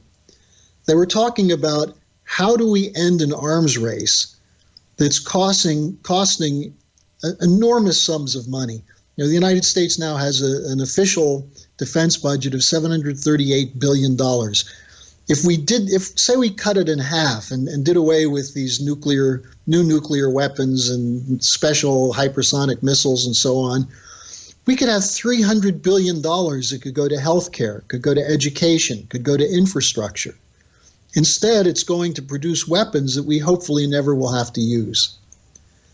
[SPEAKER 1] They were talking about how do we end an arms race that's costing enormous sums of money. The United States now has an official defense budget of $738 billion. If say we cut it in half and did away with these new nuclear weapons and special hypersonic missiles and so on, we could have $300 billion that could go to healthcare, could go to education, could go to infrastructure. Instead, it's going to produce weapons that we hopefully never will have to use.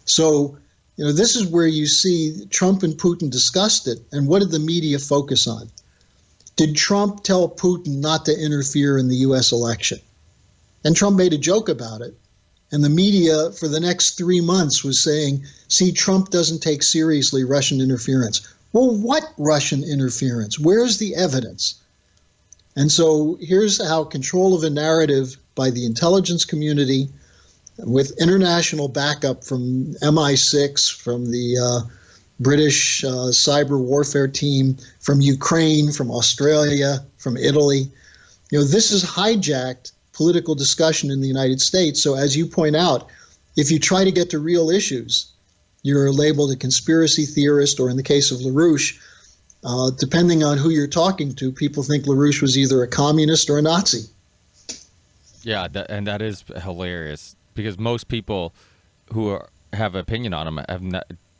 [SPEAKER 1] So, this is where you see Trump and Putin discussed it. And what did the media focus on? Did Trump tell Putin not to interfere in the U.S. election? And Trump made a joke about it. And the media for the next 3 months was saying, see, Trump doesn't take seriously Russian interference. Well, what Russian interference? Where's the evidence? And so here's how control of a narrative by the intelligence community with international backup from MI6, from the British cyber warfare team, from Ukraine, from Australia, from Italy. This has hijacked political discussion in the United States. So as you point out, if you try to get to real issues, you're labeled a conspiracy theorist, or in the case of LaRouche, depending on who you're talking to, people think LaRouche was either a communist or a Nazi.
[SPEAKER 2] Yeah, and that is hilarious because most people who have opinion on him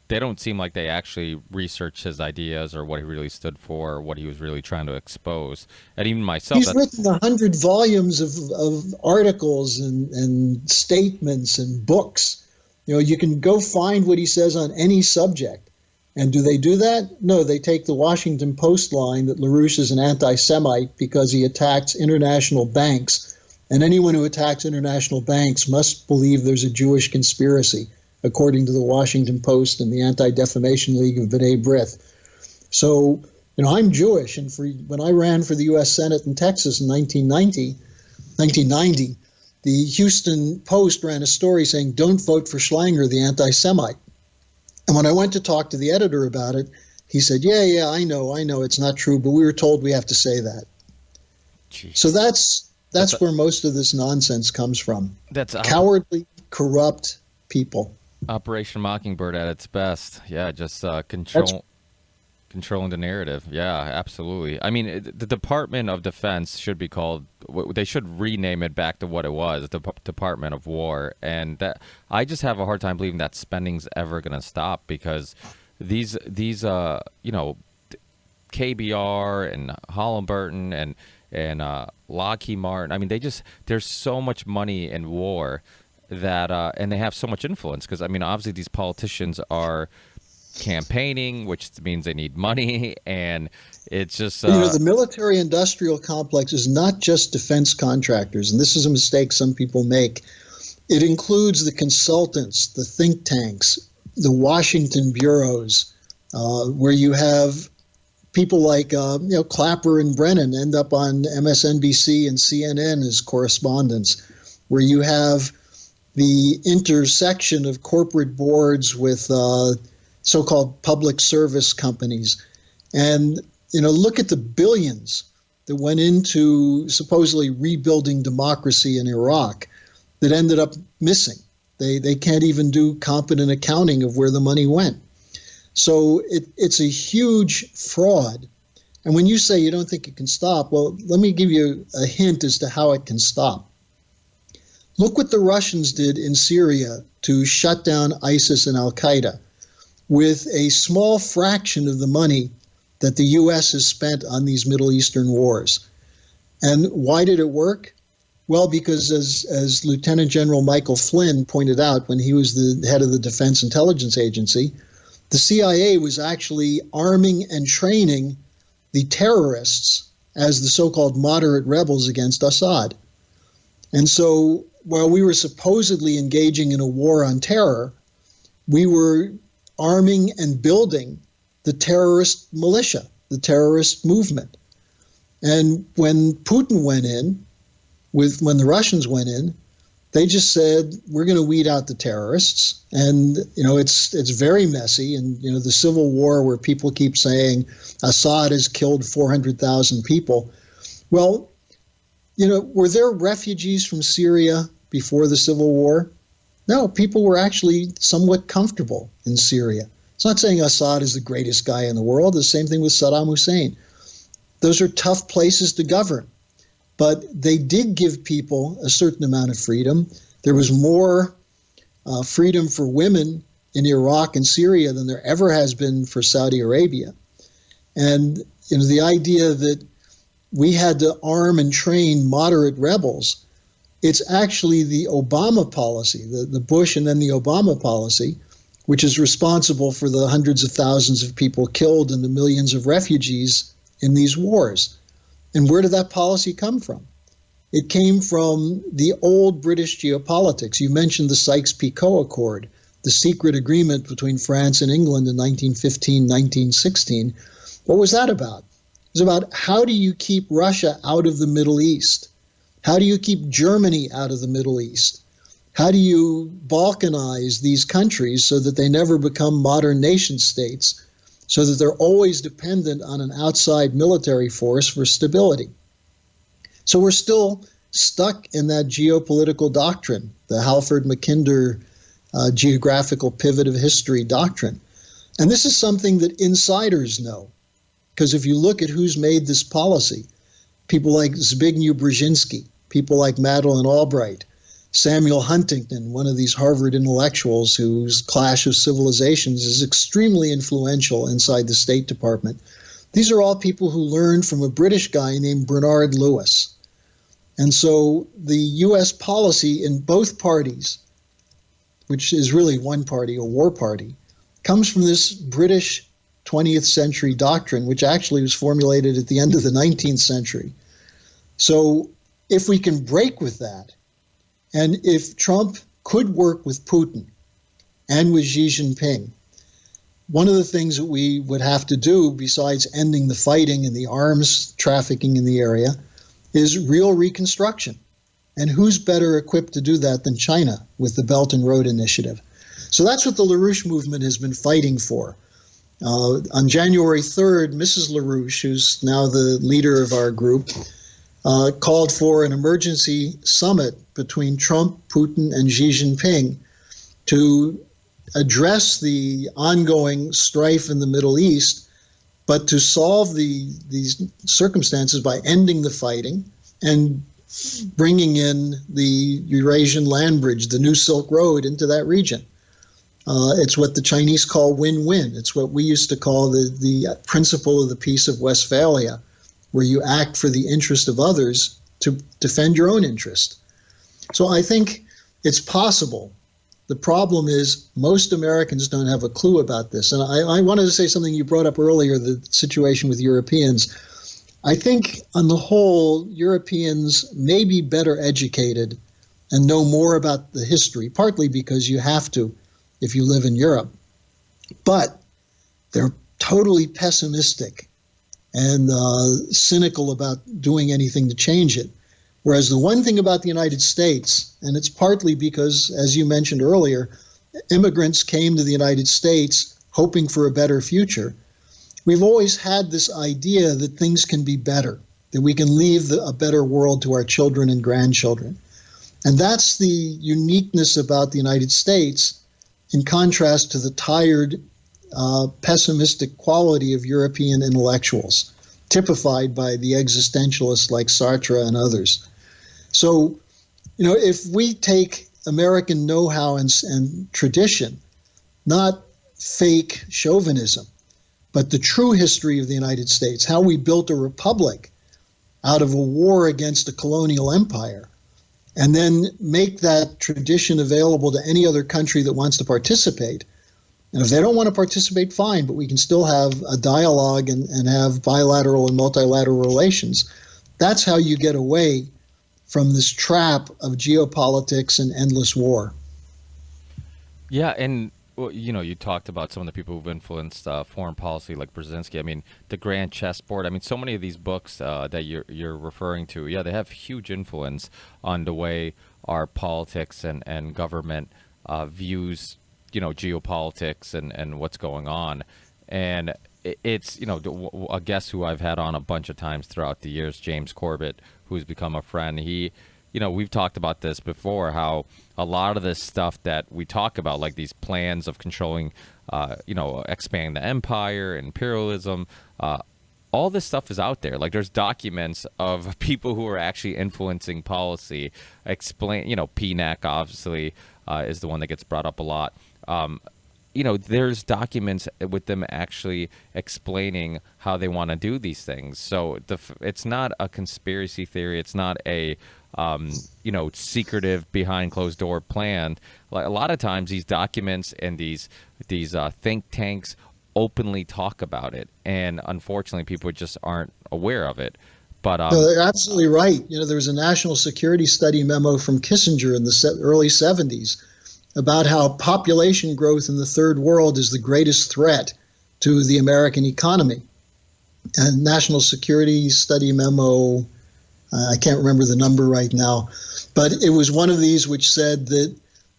[SPEAKER 2] they don't seem like they actually researched his ideas or what he really stood for or what he was really trying to expose. And even myself,
[SPEAKER 1] he's written 100 volumes of articles and statements and books. You can go find what he says on any subject. And do they do that? No, they take the Washington Post line that LaRouche is an anti-Semite because he attacks international banks. And anyone who attacks international banks must believe there's a Jewish conspiracy, according to the Washington Post and the Anti-Defamation League of B'nai B'rith. So, I'm Jewish, and when I ran for the U.S. Senate in Texas in 1990, the Houston Post ran a story saying, "Don't vote for Schlanger, the anti-Semite." And when I went to talk to the editor about it, he said, yeah, I know, it's not true, but we were told we have to say that.
[SPEAKER 2] Jeez.
[SPEAKER 1] So that's That's where most of this nonsense comes from.
[SPEAKER 2] That's
[SPEAKER 1] cowardly, corrupt people.
[SPEAKER 2] Operation Mockingbird at its best. Yeah, just controlling the narrative. Yeah, absolutely. I mean, the Department of Defense should be called. They should rename it back to what it was, the Department of War. And that I just have a hard time believing that spending's ever going to stop, because these KBR and Halliburton and Lockheed Martin. I mean, there's so much money in war that and they have so much influence, because I mean, obviously these politicians are campaigning, which means they need money, and it's just
[SPEAKER 1] the military industrial complex is not just defense contractors, and this is a mistake some people make. It includes the consultants, the think tanks, the Washington bureaus, where you have people like Clapper and Brennan end up on MSNBC and CNN as correspondents, where you have the intersection of corporate boards with so-called public service companies. And, look at the billions that went into supposedly rebuilding democracy in Iraq that ended up missing. They can't even do competent accounting of where the money went. So it's a huge fraud. And when you say you don't think it can stop, well, let me give you a hint as to how it can stop. Look what the Russians did in Syria to shut down ISIS and Al-Qaeda with a small fraction of the money that the U.S. has spent on these Middle Eastern wars. And why did it work? Well, because as Lieutenant General Michael Flynn pointed out when he was the head of the Defense Intelligence Agency, the CIA was actually arming and training the terrorists as the so-called moderate rebels against Assad. And so while we were supposedly engaging in a war on terror, we were arming and building the terrorist militia, the terrorist movement. And when Putin went in, when the Russians went in, they just said, we're going to weed out the terrorists. And, it's very messy. And, the civil war where people keep saying Assad has killed 400,000 people. Well, were there refugees from Syria before the civil war? No, people were actually somewhat comfortable in Syria. It's not saying Assad is the greatest guy in the world. The same thing with Saddam Hussein. Those are tough places to govern. But they did give people a certain amount of freedom. There was more freedom for women in Iraq and Syria than there ever has been for Saudi Arabia. And the idea that we had to arm and train moderate rebels, it's actually the Obama policy, the Bush and then the Obama policy, which is responsible for the hundreds of thousands of people killed and the millions of refugees in these wars. And where did that policy come from? It came from the old British geopolitics. You mentioned the Sykes-Picot Accord, the secret agreement between France and England in 1915, 1916. What was that about? It was about how do you keep Russia out of the Middle East? How do you keep Germany out of the Middle East? How do you balkanize these countries so that they never become modern nation states, so that they're always dependent on an outside military force for stability? So we're still stuck in that geopolitical doctrine, the Halford Mackinder geographical pivot of history doctrine. And this is something that insiders know, because if you look at who's made this policy, people like Zbigniew Brzezinski, people like Madeleine Albright, Samuel Huntington, one of these Harvard intellectuals whose Clash of Civilizations is extremely influential inside the State Department. These are all people who learned from a British guy named Bernard Lewis. And so the U.S. policy in both parties, which is really one party, a war party, comes from this British 20th century doctrine, which actually was formulated at the end of the 19th century. So if we can break with that, and if Trump could work with Putin and with Xi Jinping, one of the things that we would have to do, besides ending the fighting and the arms trafficking in the area, is real reconstruction. And who's better equipped to do that than China with the Belt and Road Initiative? So that's what the LaRouche movement has been fighting for. On January 3rd, Mrs. LaRouche, who's now the leader of our group, called for an emergency summit between Trump, Putin, and Xi Jinping to address the ongoing strife in the Middle East, but to solve these circumstances by ending the fighting and bringing in the Eurasian land bridge, the new Silk Road, into that region. It's what the Chinese call win-win. It's what we used to call the principle of the Peace of Westphalia, where you act for the interest of others to defend your own interest. So I think it's possible. The problem is most Americans don't have a clue about this. And I wanted to say something you brought up earlier, the situation with Europeans. I think on the whole, Europeans may be better educated and know more about the history, partly because you have to if you live in Europe. But they're totally pessimistic and cynical about doing anything to change it. Whereas the one thing about the United States, and it's partly because, as you mentioned earlier, immigrants came to the United States hoping for a better future. We've always had this idea that things can be better, that we can leave a better world to our children and grandchildren. And that's the uniqueness about the United States, in contrast to the tired, pessimistic quality of European intellectuals, typified by the existentialists like Sartre and others. So, if we take American know-how and tradition, not fake chauvinism, but the true history of the United States, how we built a republic out of a war against a colonial empire, and then make that tradition available to any other country that wants to participate. And if they don't want to participate, fine, but we can still have a dialogue and have bilateral and multilateral relations. That's how you get away from this trap of geopolitics and endless war.
[SPEAKER 2] Yeah, and you talked about some of the people who've influenced foreign policy, like Brzezinski. I mean, the Grand Chessboard. I mean, so many of these books that you're referring to, yeah, they have huge influence on the way our politics and government views, geopolitics and what's going on. And it's, a guest who I've had on a bunch of times throughout the years, James Corbett, who's become a friend. We've talked about this before, how a lot of this stuff that we talk about, like these plans of controlling, expanding the empire, imperialism, all this stuff is out there. Like, there's documents of people who are actually influencing policy. PNAC obviously is the one that gets brought up a lot. There's documents with them actually explaining how they want to do these things. So it's not a conspiracy theory. It's not a secretive behind closed door plan. Like, a lot of times these documents and these think tanks openly talk about it, and unfortunately people just aren't aware of it. But
[SPEAKER 1] no, they're absolutely right. There was a national security study memo from Kissinger in the early 70s about how population growth in the third world is the greatest threat to the American economy. And national security study memo, I can't remember the number right now, but it was one of these which said that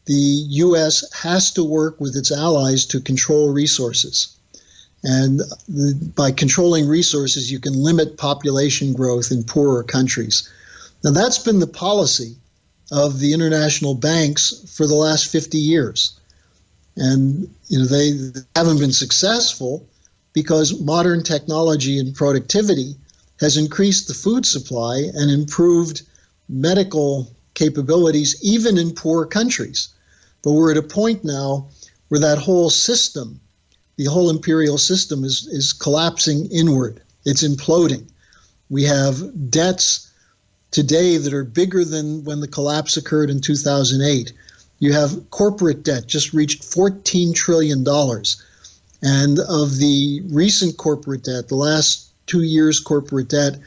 [SPEAKER 1] the U.S. has to work with its allies to control resources. And by controlling resources, you can limit population growth in poorer countries. Now, that's been the policy of the international banks for the last 50 years. And they haven't been successful because modern technology and productivity has increased the food supply and improved medical capabilities even in poor countries. But we're at a point now where that whole system, the whole imperial system, is collapsing inward. It's imploding. We have debts today that are bigger than when the collapse occurred in 2008. You have corporate debt just reached $14 trillion. And of the recent corporate debt, the last 2 years corporate debt,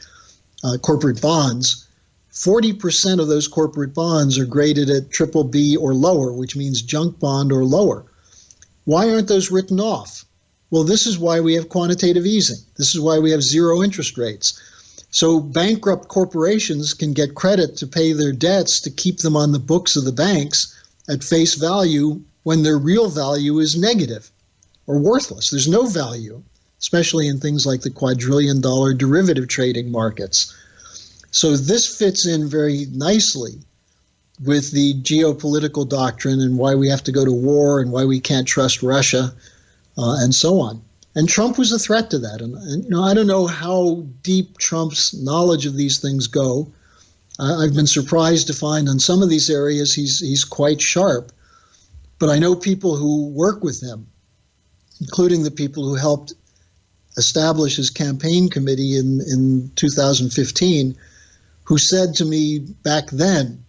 [SPEAKER 1] corporate bonds, 40% of those corporate bonds are graded at triple B or lower, which means junk bond or lower. Why aren't those written off? Well, this is why we have quantitative easing. This is why we have zero interest rates. So bankrupt corporations can get credit to pay their debts to keep them on the books of the banks at face value when their real value is negative or worthless. There's no value, especially in things like the quadrillion-dollar derivative trading markets. So this fits in very nicely with the geopolitical doctrine and why we have to go to war and why we can't trust Russia and so on. And Trump was a threat to that. And I don't know how deep Trump's knowledge of these things go. I've been surprised to find on some of these areas he's quite sharp. But I know people who work with him, including the people who helped establish his campaign committee in 2015, who said to me back then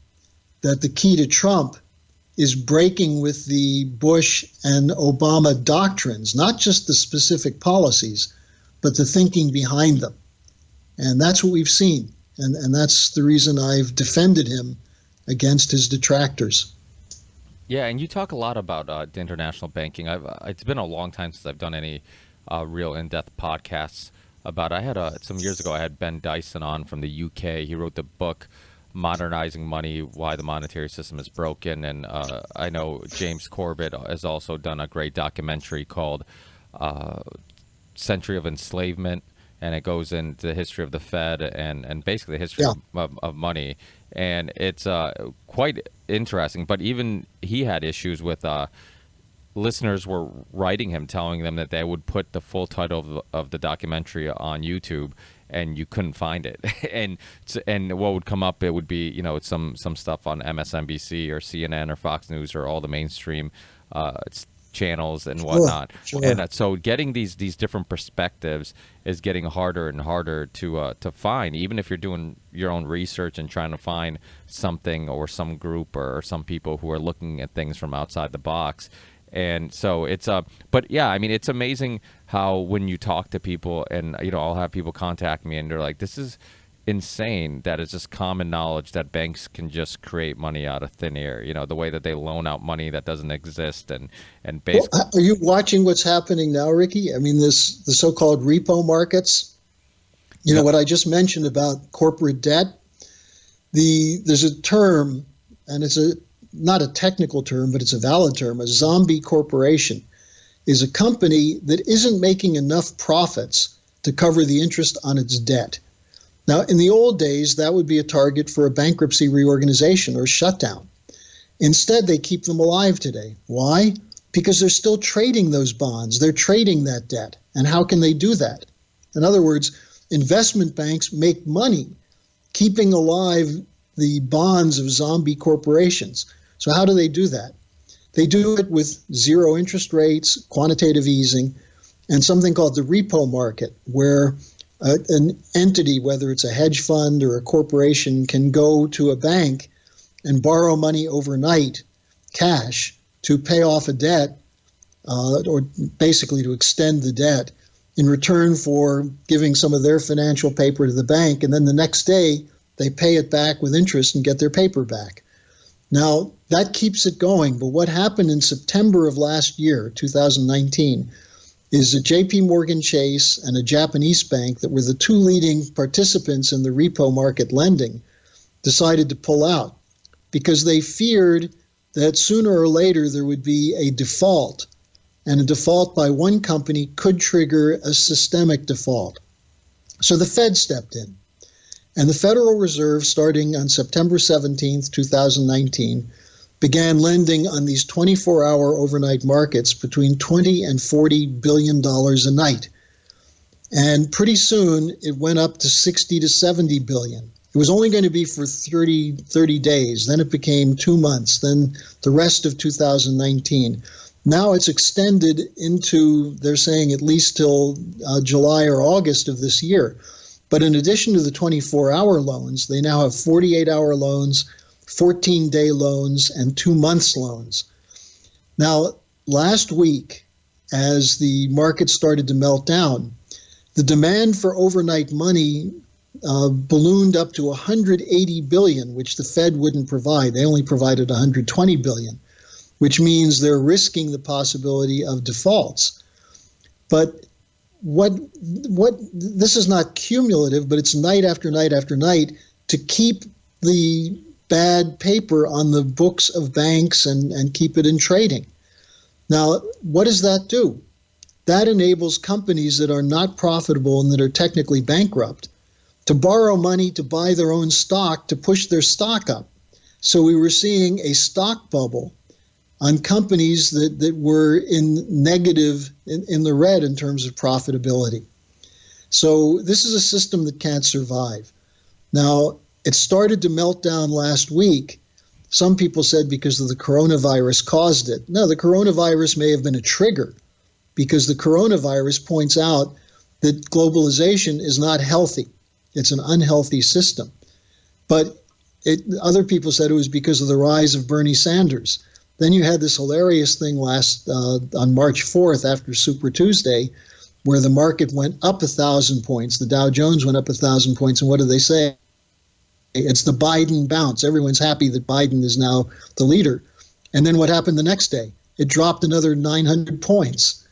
[SPEAKER 1] that the key to Trump is breaking with the Bush and Obama doctrines, not just the specific policies, but the thinking behind them. And that's what we've seen. And that's the reason I've defended him against his detractors.
[SPEAKER 2] Yeah, and you talk a lot about international banking. It's been a long time since I've done any real in-depth podcasts about. I had some years ago. I had Ben Dyson on from the UK. He wrote the book Modernizing Money: Why the Monetary System is Broken. And I know James Corbett has also done a great documentary called Century of Enslavement, and it goes into the history of the Fed and basically the history of money. And it's quite interesting. But even he had issues with listeners were writing him, telling them that they would put the full title of the documentary on YouTube, and you couldn't find it. and what would come up, it would be some stuff on MSNBC or CNN or Fox News or all the mainstream channels and whatnot.
[SPEAKER 1] Sure.
[SPEAKER 2] And so getting these different perspectives is getting harder and harder to find, even if you're doing your own research and trying to find something or some group or some people who are looking at things from outside the box. And so it's but yeah, I mean, it's amazing how when you talk to people, and I'll have people contact me and they're like, this is insane that it's just common knowledge that banks can just create money out of thin air, the way that they loan out money that doesn't exist. And basically,
[SPEAKER 1] are you watching what's happening now, Ricky? I mean, the so-called repo markets, what I just mentioned about corporate debt, there's a term, and it's not a technical term, but it's a valid term. A zombie corporation is a company that isn't making enough profits to cover the interest on its debt. Now, in the old days, that would be a target for a bankruptcy reorganization or shutdown. Instead, they keep them alive today. Why? Because they're still trading those bonds. They're trading that debt. And how can they do that? In other words, investment banks make money keeping alive the bonds of zombie corporations. So how do they do that? They do it with zero interest rates, quantitative easing, and something called the repo market, where an entity, whether it's a hedge fund or a corporation, can go to a bank and borrow money overnight, cash, to pay off a debt, or basically to extend the debt in return for giving some of their financial paper to the bank. And then the next day, they pay it back with interest and get their paper back. Now, that keeps it going. But what happened in September of last year, 2019, is that JP Morgan Chase and a Japanese bank that were the two leading participants in the repo market lending decided to pull out because they feared that sooner or later there would be a default, and a default by one company could trigger a systemic default. So the Fed stepped in, and the Federal Reserve, starting on September 17th, 2019, began lending on these 24-hour overnight markets between $20 and $40 billion a night. And pretty soon it went up to 60 to 70 billion. It was only going to be for 30 days. Then it became 2 months, then the rest of 2019. Now it's extended into, they're saying, at least till July or August of this year. But in addition to the 24-hour loans, they now have 48-hour loans, 14-day loans, and 2 months loans. Now, last week, as the market started to melt down, the demand for overnight money ballooned up to 180 billion, which the Fed wouldn't provide. They only provided 120 billion, which means they're risking the possibility of defaults. But what this is not cumulative, but it's night after night after night to keep the bad paper on the books of banks and keep it in trading. Now, what does that do? That enables companies that are not profitable and that are technically bankrupt to borrow money to buy their own stock to push their stock up. So we were seeing a stock bubble on companies that were in negative, in the red in terms of profitability. So this is a system that can't survive. Now, it started to melt down last week. Some people said because of the coronavirus caused it. No, the coronavirus may have been a trigger, because the coronavirus points out that globalization is not healthy. It's an unhealthy system. But other people said it was because of the rise of Bernie Sanders. Then you had this hilarious thing on March 4th after Super Tuesday, where the market went up 1,000 points. The Dow Jones went up 1,000 points. And what did they say? It's the Biden bounce. Everyone's happy that Biden is now the leader. And then what happened the next day? It dropped another 900 points.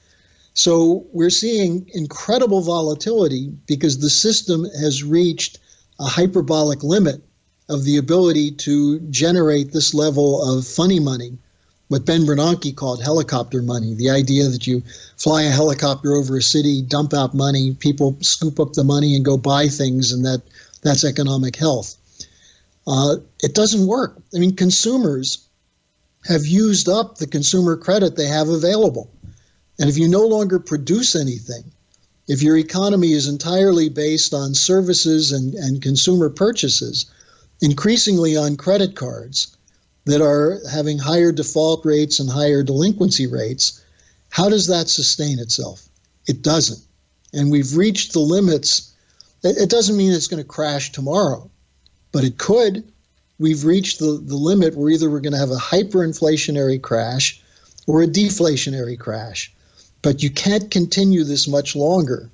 [SPEAKER 1] So we're seeing incredible volatility because the system has reached a hyperbolic limit of the ability to generate this level of funny money, what Ben Bernanke called helicopter money, the idea that you fly a helicopter over a city, dump out money, people scoop up the money and go buy things, and that's economic health. It doesn't work. I mean, consumers have used up the consumer credit they have available. And if you no longer produce anything, if your economy is entirely based on services and consumer purchases, increasingly on credit cards that are having higher default rates and higher delinquency rates, how does that sustain itself? It doesn't. And we've reached the limits. It doesn't mean it's going to crash tomorrow, but it could. We've reached the limit where either we're going to have a hyperinflationary crash or a deflationary crash. But you can't continue this much longer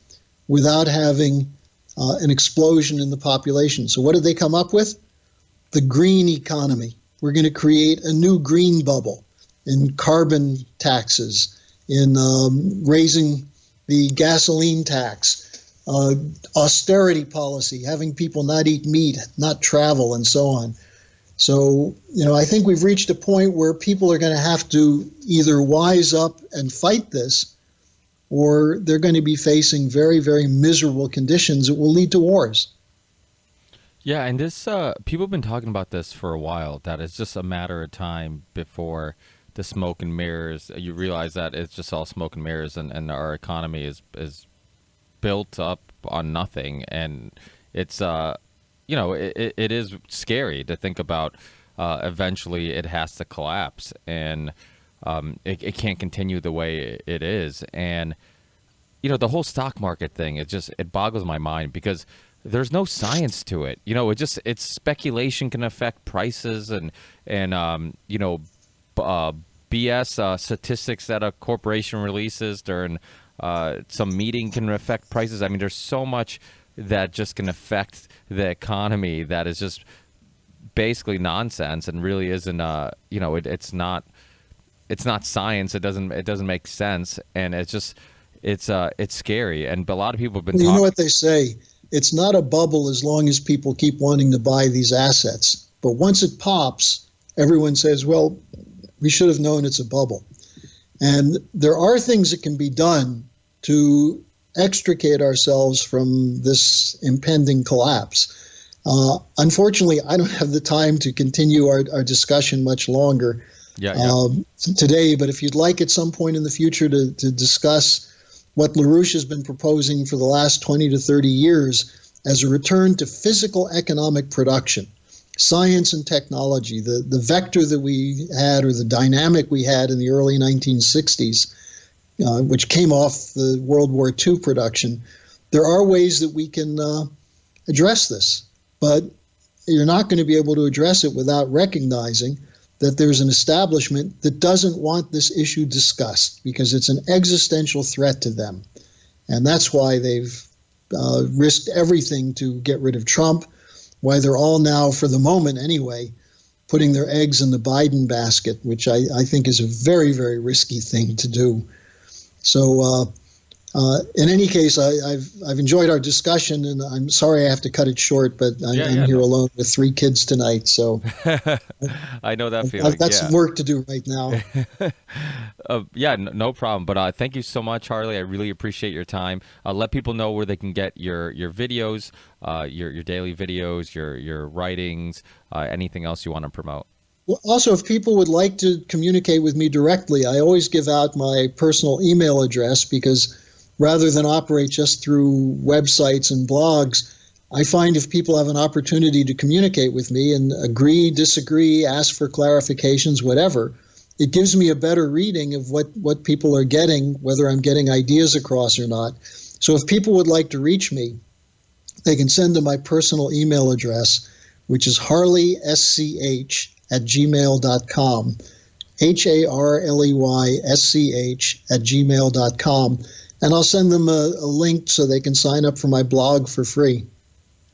[SPEAKER 1] without having an explosion in the population. So what did they come up with? The green economy. We're going to create a new green bubble in carbon taxes, in raising the gasoline tax, austerity policy, having people not eat meat, not travel, and so on. So, I think we've reached a point where people are going to have to either wise up and fight this, or they're going to be facing very, very miserable conditions that will lead to wars.
[SPEAKER 2] Yeah, and this people have been talking about this for a while, that it's just a matter of time before the smoke and mirrors, you realize that it's just all smoke and mirrors, and our economy is built up on nothing. And it's, it is scary to think about eventually it has to collapse, and it can't continue the way it is. And, the whole stock market thing, it boggles my mind, because there's no science to it. It's speculation can affect prices, and BS statistics that a corporation releases during some meeting can affect prices. I mean, there's so much that just can affect the economy that is just basically nonsense, and really isn't. It's not science. It doesn't make sense, and it's scary. And a lot of people have been.
[SPEAKER 1] You know what they say? It's not a bubble as long as people keep wanting to buy these assets. But once it pops, everyone says, well, we should have known it's a bubble. And there are things that can be done to extricate ourselves from this impending collapse. Unfortunately, I don't have the time to continue our discussion much longer today. But if you'd like at some point in the future to discuss what LaRouche has been proposing for the last 20 to 30 years as a return to physical economic production, science and technology, the vector that we had, or the dynamic we had in the early 1960s, which came off the World War II production, there are ways that we can address this. But you're not going to be able to address it without recognizing that there's an establishment that doesn't want this issue discussed, because it's an existential threat to them. And that's why they've risked everything to get rid of Trump, why they're all now, for the moment anyway, putting their eggs in the Biden basket, which I think is a very, very risky thing to do. So In any case, I've enjoyed our discussion, and I'm sorry I have to cut it short, but I'm here alone with 3 kids tonight, so
[SPEAKER 2] I know that feeling.
[SPEAKER 1] I've got some work to do right now.
[SPEAKER 2] No problem. But thank you so much, Harley. I really appreciate your time. Let people know where they can get your videos, your daily videos, your writings, anything else you want to promote.
[SPEAKER 1] Well, also, if people would like to communicate with me directly, I always give out my personal email address, because rather than operate just through websites and blogs, I find if people have an opportunity to communicate with me and agree, disagree, ask for clarifications, whatever, it gives me a better reading of what people are getting, whether I'm getting ideas across or not. So if people would like to reach me, they can send to my personal email address, which is harleysch@gmail.com, harleysch@gmail.com. And I'll send them a link so they can sign up for my blog for free.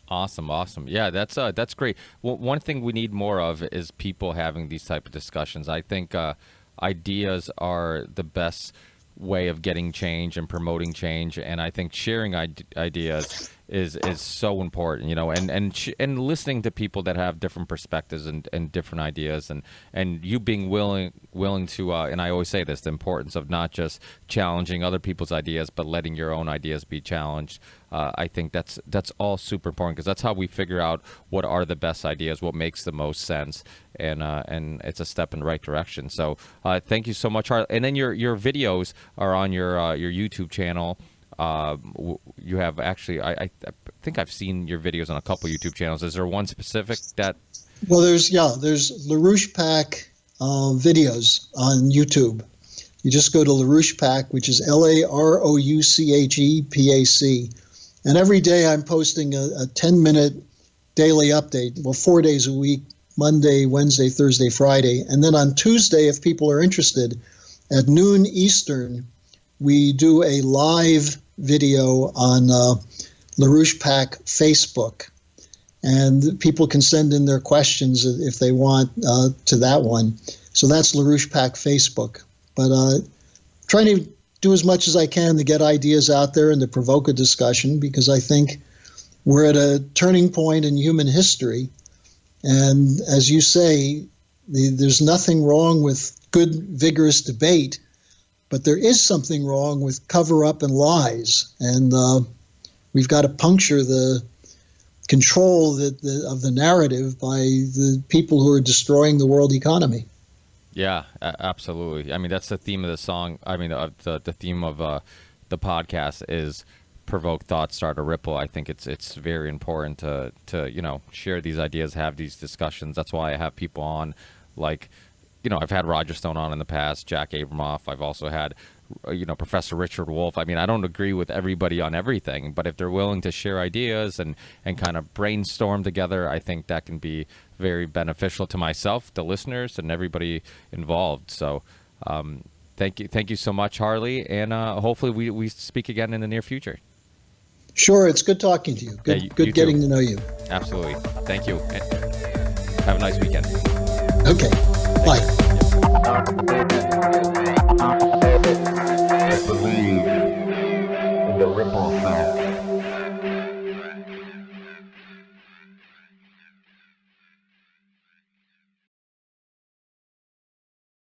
[SPEAKER 2] Awesome. Yeah, that's great. Well, one thing we need more of is people having these type of discussions. I think ideas are the best way of getting change and promoting change, and I think sharing ideas is so important, and listening to people that have different perspectives and different ideas, and you being willing to and I always say this, the importance of not just challenging other people's ideas but letting your own ideas be challenged. I think that's all super important, because that's how we figure out what are the best ideas, what makes the most sense, and it's a step in the right direction. So thank you so much, Harley. And then your videos are on your YouTube channel. You have actually, I think I've seen your videos on a couple YouTube channels. Is there one specific that?
[SPEAKER 1] Well, there's LaRouche Pack videos on YouTube. You just go to LaRouche Pack, which is LaRouchePac, and every day I'm posting a 10-minute daily update. Well, 4 days a week: Monday, Wednesday, Thursday, Friday, and then on Tuesday, if people are interested, at noon Eastern, we do a live video on LaRouche Pack Facebook, and people can send in their questions if they want to that one. So that's LaRouche Pack Facebook. But trying to do as much as I can to get ideas out there and to provoke a discussion, because I think we're at a turning point in human history. And as you say, there's nothing wrong with good, vigorous debate, but there is something wrong with cover-up and lies. And we've got to puncture the control of the narrative by the people who are destroying the world economy.
[SPEAKER 2] Yeah, absolutely. I mean, that's the theme of the song. I mean, the theme of the podcast is provoke thought, start a ripple. I think it's very important to share these ideas, have these discussions. That's why I have people on, like, I've had Roger Stone on in the past, Jack Abramoff. I've also had, Professor Richard Wolff. I mean, I don't agree with everybody on everything, but if they're willing to share ideas and kind of brainstorm together, I think that can be very beneficial to myself, the listeners, and everybody involved. So thank you so much, Harley, and hopefully we speak again in the near future.
[SPEAKER 1] Sure, it's good talking to you. Good getting to know you.
[SPEAKER 2] Absolutely. Thank you. Have a nice weekend.
[SPEAKER 1] Okay. Bye.